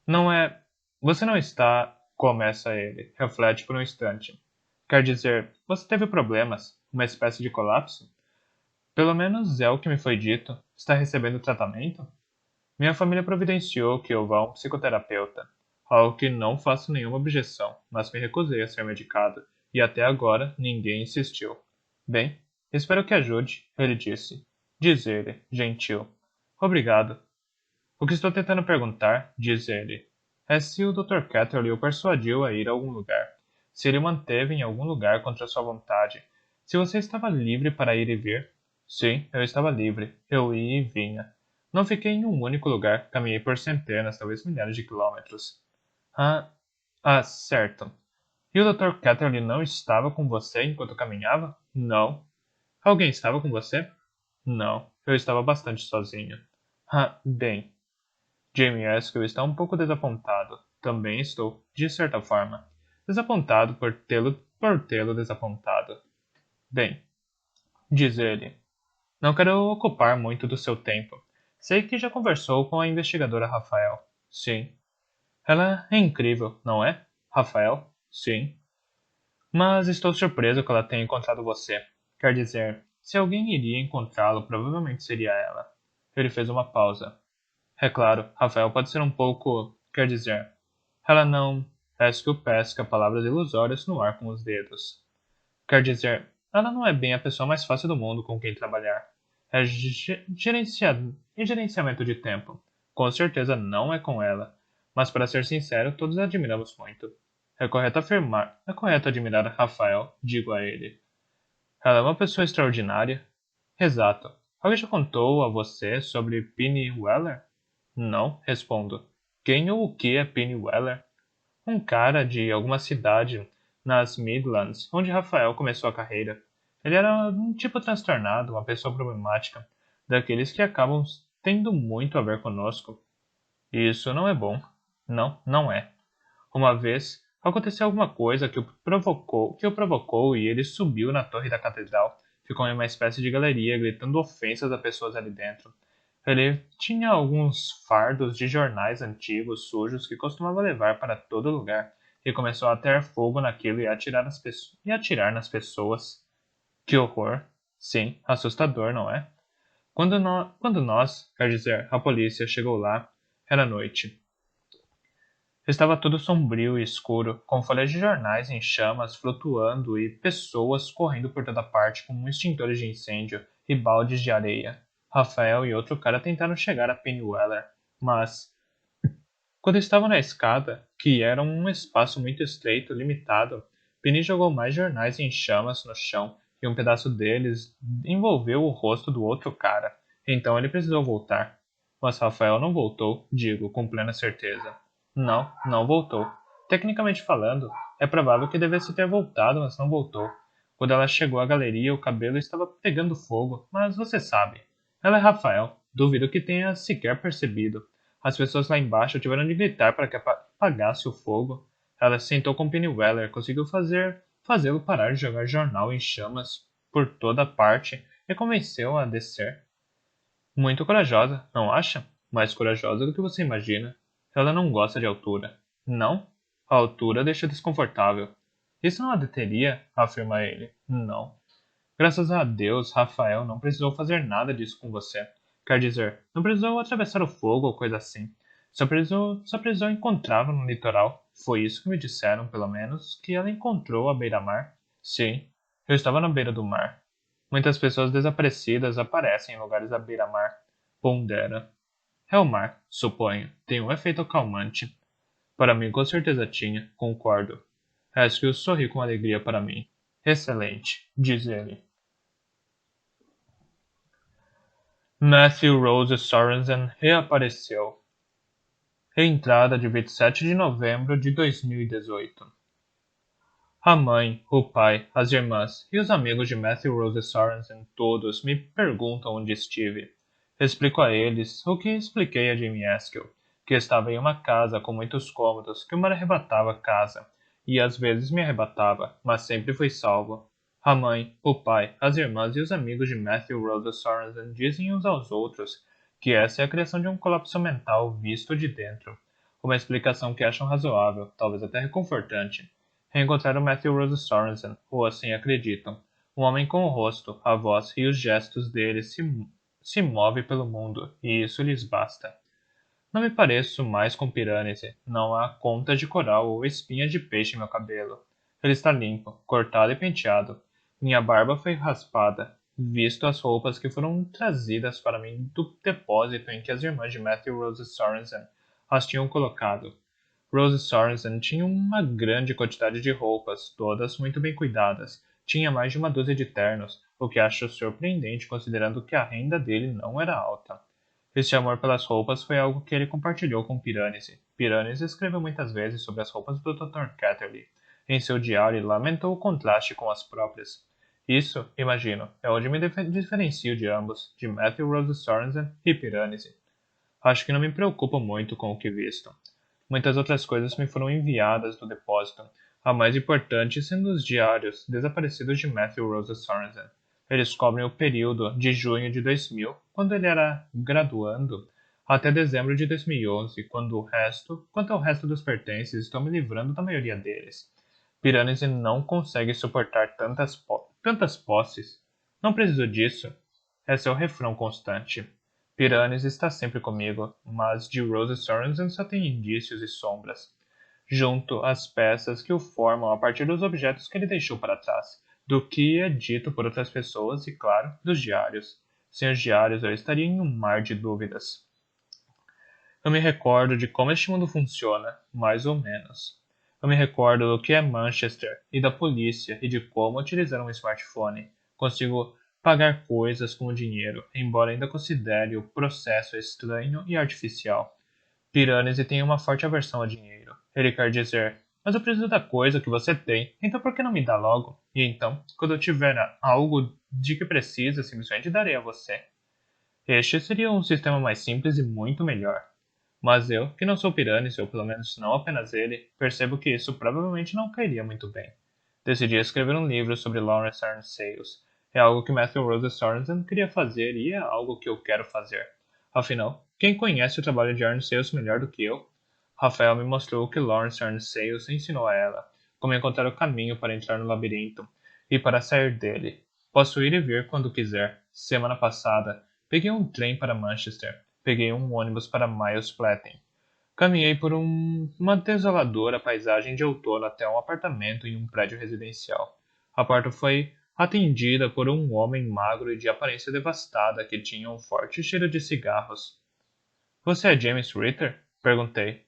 Não é... Você não está... Começa ele. Reflete por um instante. Quer dizer, você teve problemas? Uma espécie de colapso? Pelo menos é o que me foi dito. Está recebendo tratamento? Minha família providenciou que eu vá a um psicoterapeuta. Algo que não faço nenhuma objeção, mas me recusei a ser medicado, e até agora ninguém insistiu. Bem, espero que ajude, ele disse. Diz ele, gentil. Obrigado. O que estou tentando perguntar, diz ele, é se o Dr. Catterley o persuadiu a ir a algum lugar. Se ele o manteve em algum lugar contra sua vontade. Se você estava livre para ir e vir. Sim, eu estava livre. Eu ia e vinha. Não fiquei em um único lugar. Caminhei por centenas, talvez milhares de quilômetros. Ah, certo. E o Dr. Catterley não estava com você enquanto caminhava? Não. Alguém estava com você? Não. Eu estava bastante sozinho. Bem. Jamie Haskell está um pouco desapontado. Também estou, de certa forma. Desapontado por tê-lo desapontado. Bem, diz ele. Não quero ocupar muito do seu tempo. Sei que já conversou com a investigadora Rafael. Sim. Ela é incrível, não é? Rafael? Sim. Mas estou surpreso que ela tenha encontrado você. Quer dizer, se alguém iria encontrá-lo, provavelmente seria ela. Ele fez uma pausa. É claro, Rafael pode ser um pouco. Quer dizer, ela não. Haskell pesca palavras ilusórias no ar com os dedos. Quer dizer, ela não é bem a pessoa mais fácil do mundo com quem trabalhar. É em gerenciamento de tempo. Com certeza não é com ela. Mas para ser sincero, todos a admiramos muito. É correto admirar Rafael, digo a ele. Ela é uma pessoa extraordinária. Exato. Alguém já contou a você sobre Penny Weller? Não, respondo. Quem ou o que é Penny Weller? Um cara de alguma cidade nas Midlands, onde Rafael começou a carreira. Ele era um tipo transtornado, uma pessoa problemática, daqueles que acabam tendo muito a ver conosco. Isso não é bom. Não, não é. Uma vez, aconteceu alguma coisa que o provocou e ele subiu na torre da catedral. Ficou em uma espécie de galeria, gritando ofensas a pessoas ali dentro. Ele tinha alguns fardos de jornais antigos sujos que costumava levar para todo lugar, e começou a ter fogo naquilo e atirar nas pessoas. Que horror! Sim, assustador, não é? Quando nós, quer dizer, a polícia chegou lá, era noite. Estava tudo sombrio e escuro, com folhas de jornais em chamas flutuando e pessoas correndo por toda parte com extintores de incêndio e baldes de areia. Rafael e outro cara tentaram chegar a Pennyweller, mas, quando estavam na escada, que era um espaço muito estreito, limitado, Penny jogou mais jornais em chamas no chão e um pedaço deles envolveu o rosto do outro cara. Então ele precisou voltar. Mas Rafael não voltou, digo, com plena certeza. Não, não voltou. Tecnicamente falando, é provável que devesse ter voltado, mas não voltou. Quando ela chegou à galeria, o cabelo estava pegando fogo, mas você sabe. Ela é Rafael. Duvido que tenha sequer percebido. As pessoas lá embaixo tiveram de gritar para que apagasse o fogo. Ela se sentou com Pennyweller, conseguiu fazê-lo parar de jogar jornal em chamas por toda parte e convenceu-o a descer. Muito corajosa, não acha? Mais corajosa do que você imagina. Ela não gosta de altura. Não? A altura deixa desconfortável. Isso não a deteria, afirma ele. Não. Graças a Deus, Rafael não precisou fazer nada disso com você. Quer dizer, não precisou atravessar o fogo ou coisa assim. Só precisou encontrá-lo no litoral. Foi isso que me disseram, pelo menos, que ela encontrou à beira-mar. Sim, eu estava na beira do mar. Muitas pessoas desaparecidas aparecem em lugares à beira-mar. Pondera. É o mar, suponho. Tem um efeito calmante. Para mim, com certeza tinha, concordo. Haskell sorri com alegria para mim. Excelente, diz ele. Matthew Rose Sorensen reapareceu. Reentrada de 27 de novembro de 2018. A mãe, o pai, as irmãs e os amigos de Matthew Rose Sorensen todos me perguntam onde estive. Explico a eles o que expliquei a Jamie Haskell, que estava em uma casa com muitos cômodos que me arrebatava a casa, e às vezes me arrebatava, mas sempre fui salvo. A mãe, o pai, as irmãs e os amigos de Matthew Rose Sorensen dizem uns aos outros que essa é a criação de um colapso mental visto de dentro. Uma explicação que acham razoável, talvez até reconfortante. Reencontraram Matthew Rose Sorensen, ou assim acreditam. Um homem com o rosto, a voz e os gestos dele se move pelo mundo, e isso lhes basta. Não me pareço mais com pirâmide, não há conta de coral ou espinhas de peixe em meu cabelo. Ele está limpo, cortado e penteado. Minha barba foi raspada, visto as roupas que foram trazidas para mim do depósito em que as irmãs de Matthew Rose Sorensen as tinham colocado. Rose Sorensen tinha uma grande quantidade de roupas, todas muito bem cuidadas, tinha mais de uma dúzia de ternos, o que acho surpreendente considerando que a renda dele não era alta. Este amor pelas roupas foi algo que ele compartilhou com Piranesi. Piranesi escreveu muitas vezes sobre as roupas do Dr. Catterley. Em seu diário, ele lamentou o contraste com as próprias. Isso, imagino, é onde me diferencio de ambos, de Matthew Rose Sorensen e Piranesi. Acho que não me preocupo muito com o que visto. Muitas outras coisas me foram enviadas do depósito, a mais importante sendo os diários desaparecidos de Matthew Rose Sorensen. Eles cobrem o período de junho de 2000, quando ele era graduando, até dezembro de 2011, quanto ao resto dos pertences, estou me livrando da maioria deles. Piranesi não consegue suportar tantas posses. Não preciso disso. Esse é o refrão constante. Piranesi está sempre comigo, mas de Rose Sorensen só tem indícios e sombras. Junto às peças que o formam a partir dos objetos que ele deixou para trás, do que é dito por outras pessoas e, claro, dos diários. Sem os diários eu estaria em um mar de dúvidas. Eu me recordo de como este mundo funciona, mais ou menos. Eu me recordo do que é Manchester e da polícia e de como utilizar um smartphone. Consigo pagar coisas com o dinheiro, embora ainda considere o processo estranho e artificial. Piranesi tem uma forte aversão a dinheiro. Ele quer dizer, mas eu preciso da coisa que você tem, então por que não me dá logo? E então, quando eu tiver algo de que precisa, simplesmente darei a você. Este seria um sistema mais simples e muito melhor. Mas eu, que não sou Piranesi, ou pelo menos não apenas ele, percebo que isso provavelmente não cairia muito bem. Decidi escrever um livro sobre Lawrence Arne Sales. É algo que Matthew Rose Sorensen queria fazer e é algo que eu quero fazer. Afinal, quem conhece o trabalho de Arne Sales melhor do que eu? Rafael me mostrou o que Lawrence Arne Sales ensinou a ela, como encontrar o caminho para entrar no labirinto e para sair dele. Posso ir e vir quando quiser. Semana passada, peguei um trem para Manchester. Peguei um ônibus para Miles Platten. Caminhei por uma desoladora paisagem de outono até um apartamento em um prédio residencial. A porta foi atendida por um homem magro e de aparência devastada que tinha um forte cheiro de cigarros. Você é James Ritter? Perguntei.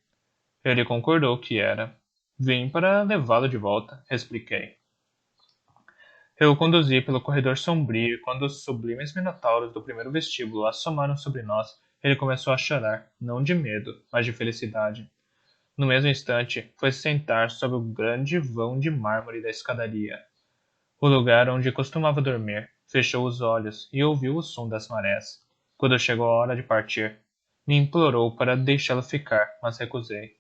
Ele concordou que era. Vim para levá-lo de volta, expliquei. Eu o conduzi pelo corredor sombrio e quando os sublimes minotauros do primeiro vestíbulo assomaram sobre nós, ele começou a chorar, não de medo, mas de felicidade. No mesmo instante, foi sentar sob o grande vão de mármore da escadaria, o lugar onde costumava dormir. Fechou os olhos e ouviu o som das marés. Quando chegou a hora de partir, me implorou para deixá-lo ficar, mas recusei.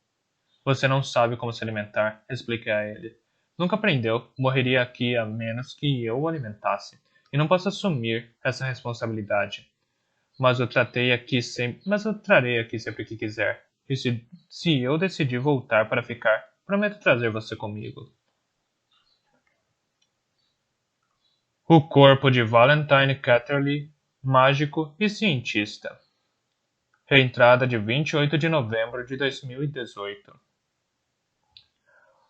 Você não sabe como se alimentar, expliquei a ele. Nunca aprendeu, morreria aqui a menos que eu o alimentasse, e não posso assumir essa responsabilidade. Mas eu trarei aqui sempre que quiser. E se eu decidir voltar para ficar, prometo trazer você comigo. O corpo de Valentine Catterley, mágico e cientista. Reentrada de 28 de novembro de 2018.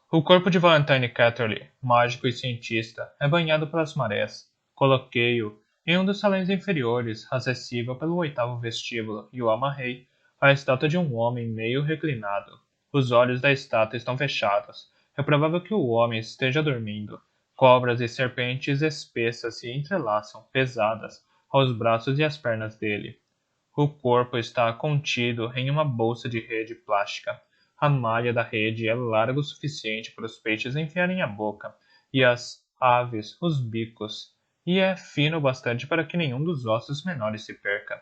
O corpo de Valentine Catterley, mágico e cientista, é banhado pelas marés. Coloquei-o em um dos salões inferiores, acessível pelo oitavo vestíbulo, e o amarrei à estátua de um homem meio reclinado. Os olhos da estátua estão fechados. É provável que o homem esteja dormindo. Cobras e serpentes espessas se entrelaçam, pesadas, aos braços e às pernas dele. O corpo está contido em uma bolsa de rede plástica. A malha da rede é larga o suficiente para os peixes enfiarem a boca, e as aves os bicos, e é fino o bastante para que nenhum dos ossos menores se perca.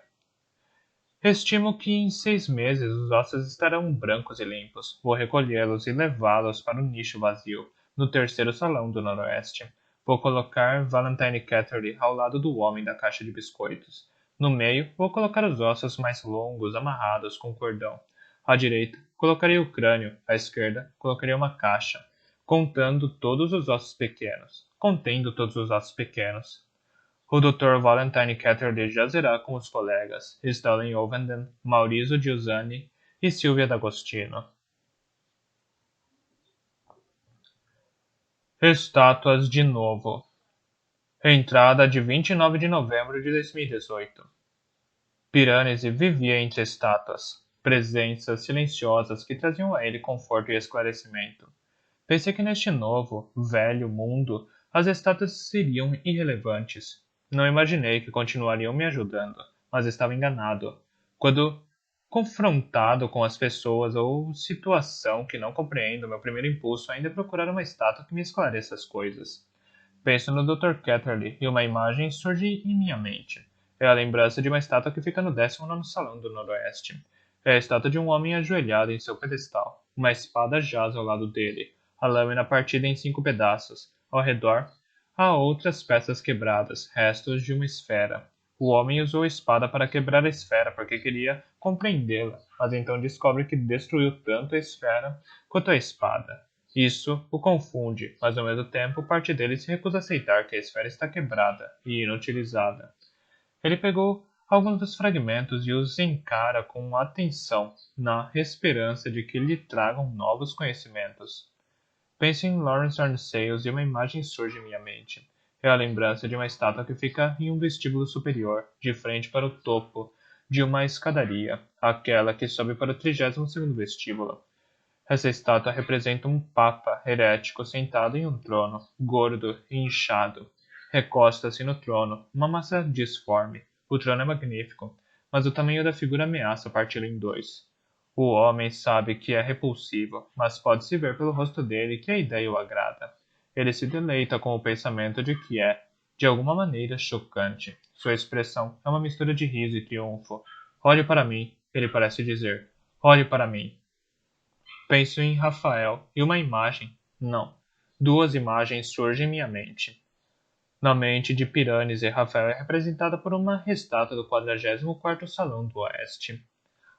Estimo que em 6 meses os ossos estarão brancos e limpos. Vou recolhê-los e levá-los para o nicho vazio, no terceiro salão do noroeste. Vou colocar Valentine Catterley ao lado do homem da caixa de biscoitos. No meio, vou colocar os ossos mais longos amarrados com cordão. À direita, colocarei o crânio. À esquerda, colocarei uma caixa, contendo todos os ossos pequenos. Contendo todos os ossos pequenos. O Dr. Valentine Catterley jazerá com os colegas Stalin Ovenden, Maurizio Giussani e Silvia D'Agostino. Estátuas de novo. Entrada de 29 de novembro de 2018. Piranesi vivia entre estátuas, presenças silenciosas que traziam a ele conforto e esclarecimento. Pensei que neste novo, velho mundo as estátuas seriam irrelevantes. Não imaginei que continuariam me ajudando, mas estava enganado. Quando confrontado com as pessoas ou situação que não compreendo, meu primeiro impulso ainda é procurar uma estátua que me esclareça as coisas. Penso no Dr. Catterley e uma imagem surge em minha mente. É a lembrança de uma estátua que fica no 19º Salão do Noroeste. É a estátua de um homem ajoelhado em seu pedestal. Uma espada jaz ao lado dele, a lâmina partida em 5 pedaços. Ao redor, há outras peças quebradas, restos de uma esfera. O homem usou a espada para quebrar a esfera porque queria compreendê-la, mas então descobre que destruiu tanto a esfera quanto a espada. Isso o confunde, mas ao mesmo tempo parte dele se recusa a aceitar que a esfera está quebrada e inutilizada. Ele pegou alguns dos fragmentos e os encara com atenção, na esperança de que lhe tragam novos conhecimentos. Penso em Lawrence Arnsales e uma imagem surge em minha mente. É a lembrança de uma estátua que fica em um vestíbulo superior, de frente para o topo de uma escadaria, aquela que sobe para o 32º vestíbulo. Essa estátua representa um papa herético sentado em um trono, gordo e inchado. Recosta-se no trono, uma massa disforme. O trono é magnífico, mas o tamanho da figura ameaça parti-lo em dois. O homem sabe que é repulsivo, mas pode-se ver pelo rosto dele que a ideia o agrada. Ele se deleita com o pensamento de que é, de alguma maneira, chocante. Sua expressão é uma mistura de riso e triunfo. Olhe para mim, ele parece dizer. Olhe para mim. Penso em Rafael e uma imagem. Não. Duas imagens surgem em minha mente. Na mente de Piranesi, Rafael é representada por uma estátua do 44º Salão do Oeste.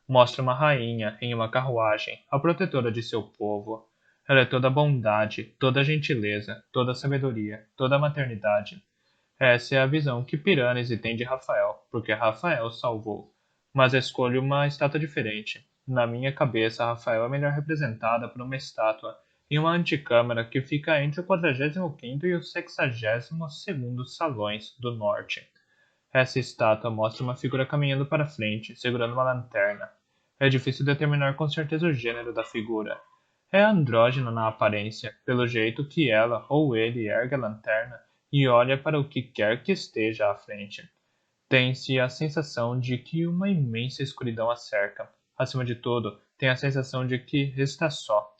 Mostra uma rainha em uma carruagem, a protetora de seu povo. Ela é toda bondade, toda gentileza, toda sabedoria, toda maternidade. Essa é a visão que Piranesi tem de Rafael, porque Rafael salvou. Mas escolho uma estátua diferente. Na minha cabeça, Rafael é melhor representada por uma estátua em uma antecâmara que fica entre o 45º e o 62º salões do norte. Essa estátua mostra uma figura caminhando para frente, segurando uma lanterna. É difícil determinar com certeza o gênero da figura. É andrógena na aparência, pelo jeito que ela ou ele ergue a lanterna e olha para o que quer que esteja à frente. Tem-se a sensação de que uma imensa escuridão a cerca. Acima de tudo, tem a sensação de que está só.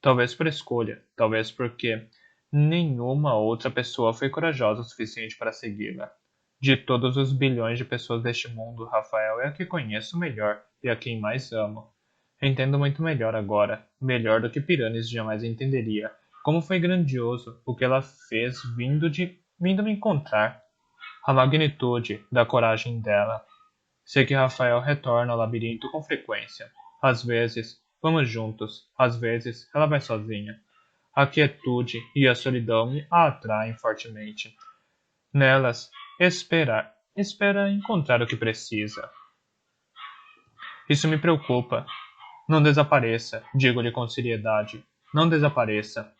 Talvez por escolha, talvez porque nenhuma outra pessoa foi corajosa o suficiente para segui-la. De todos os bilhões de pessoas deste mundo, Rafael é a que conheço melhor e a quem mais amo. Entendo muito melhor agora, melhor do que Piranesi jamais entenderia, como foi grandioso o que ela fez vindo me encontrar, a magnitude da coragem dela. Sei que Rafael retorna ao labirinto com frequência. Às vezes, vamos juntos, às vezes, ela vai sozinha. A quietude e a solidão a atraem fortemente. Nelas, espera encontrar o que precisa. Isso me preocupa. Não desapareça, digo-lhe com seriedade. Não desapareça.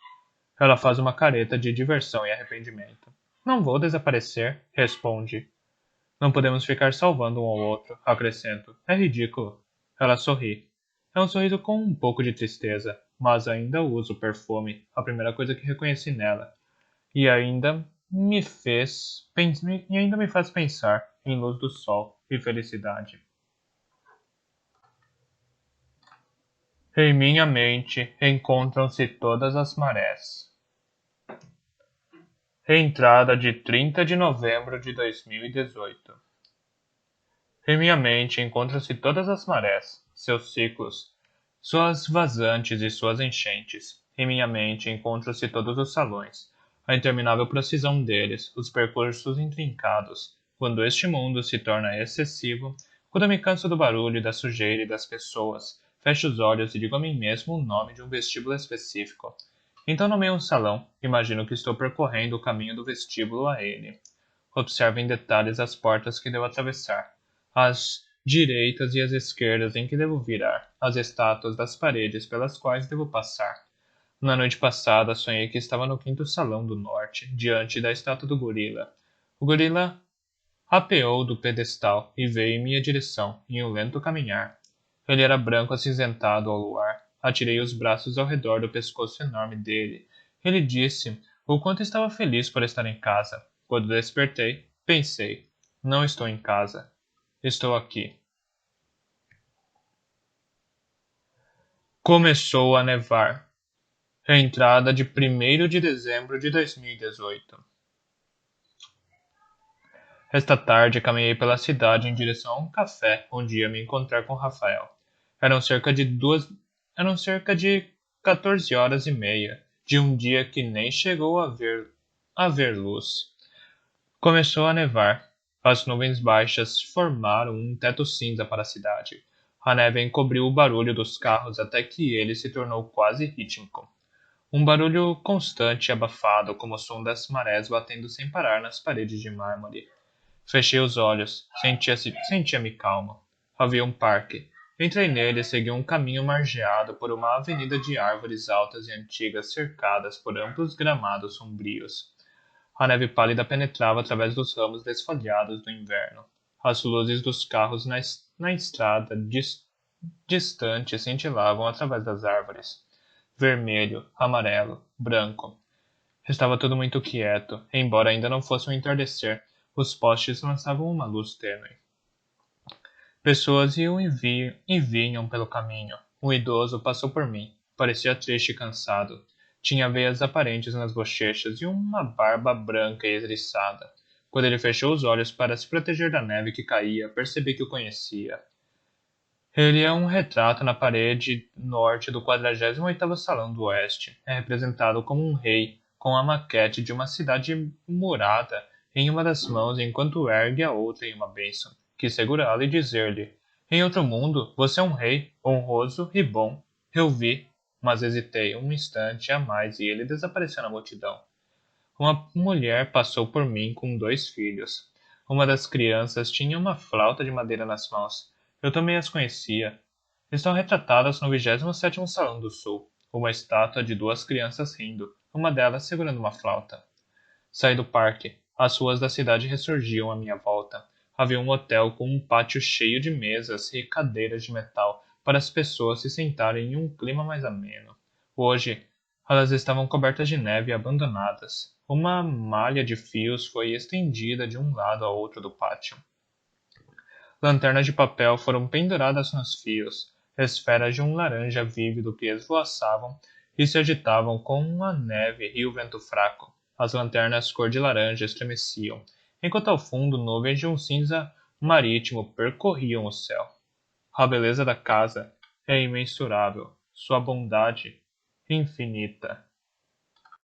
Ela faz uma careta de diversão e arrependimento. Não vou desaparecer, responde. Não podemos ficar salvando um ao outro, acrescento. É ridículo. Ela sorri. É um sorriso com um pouco de tristeza, mas ainda uso perfume, a primeira coisa que reconheci nela. E ainda me faz pensar em luz do sol e felicidade. Em minha mente encontram-se todas as marés. Entrada de 30 de novembro de 2018. Em minha mente encontram-se todas as marés, seus ciclos, suas vazantes e suas enchentes. Em minha mente encontram-se todos os salões, a interminável precisão deles, os percursos intrincados. Quando este mundo se torna excessivo, quando me canso do barulho, da sujeira e das pessoas, fecho os olhos e digo a mim mesmo o nome de um vestíbulo específico. Então nomeio um salão, imagino que estou percorrendo o caminho do vestíbulo a ele. Observo em detalhes as portas que devo atravessar, as direitas e as esquerdas em que devo virar, as estátuas das paredes pelas quais devo passar. Na noite passada sonhei que estava no 5º salão do norte, diante da estátua do gorila. O gorila apeou do pedestal e veio em minha direção, em um lento caminhar. Ele era branco acinzentado ao luar. Atirei os braços ao redor do pescoço enorme dele. Ele disse O quanto estava feliz por estar em casa. Quando despertei, pensei: não estou em casa. Estou aqui. Começou a nevar. Entrada de 1º de dezembro de 2018. Esta tarde caminhei pela cidade em direção a um café onde ia me encontrar com Rafael. Eram cerca de duas... Eram cerca de 14h30 de um dia que nem chegou a ver luz. Começou a nevar. As nuvens baixas formaram um teto cinza para a cidade. A neve encobriu o barulho dos carros até que ele se tornou quase rítmico. Um barulho constante e abafado, como o som das marés batendo sem parar nas paredes de mármore. Fechei os olhos, sentia-me calmo. Havia um parque. Entrei nele e segui um caminho margeado por uma avenida de árvores altas e antigas cercadas por amplos gramados sombrios. A neve pálida penetrava através dos ramos desfolhados do inverno. As luzes dos carros na estrada distante cintilavam através das árvores. Vermelho, amarelo, branco. Estava tudo muito quieto, embora ainda não fosse um entardecer. Os postes lançavam uma luz tênue. Pessoas iam e vinham pelo caminho. Um idoso passou por mim. Parecia triste e cansado. Tinha veias aparentes nas bochechas e uma barba branca e esriçada. Quando ele fechou os olhos para se proteger da neve que caía, percebi que o conhecia. Ele é um retrato na parede norte do 48º Salão do Oeste. É representado como um rei, com a maquete de uma cidade murada em uma das mãos enquanto ergue a outra em uma bênção. Quis segurá-lo e dizer-lhe: em outro mundo, você é um rei, honroso e bom. Eu vi, mas hesitei um instante a mais e ele desapareceu na multidão. Uma mulher passou por mim com 2 filhos. Uma das crianças tinha uma flauta de madeira nas mãos. Eu também as conhecia. Estão retratadas no 27º Salão do Sul, uma estátua de 2 crianças rindo, uma delas segurando uma flauta. Saí do parque. As ruas da cidade ressurgiam à minha volta. Havia um hotel com um pátio cheio de mesas e cadeiras de metal para as pessoas se sentarem em um clima mais ameno. Hoje, elas estavam cobertas de neve e abandonadas. Uma malha de fios foi estendida de um lado ao outro do pátio. Lanternas de papel foram penduradas nos fios, esferas de um laranja vívido que esvoaçavam e se agitavam com a neve e o vento fraco. As lanternas cor de laranja estremeciam, enquanto ao fundo nuvens de um cinza marítimo percorriam o céu. A beleza da casa é imensurável, sua bondade infinita.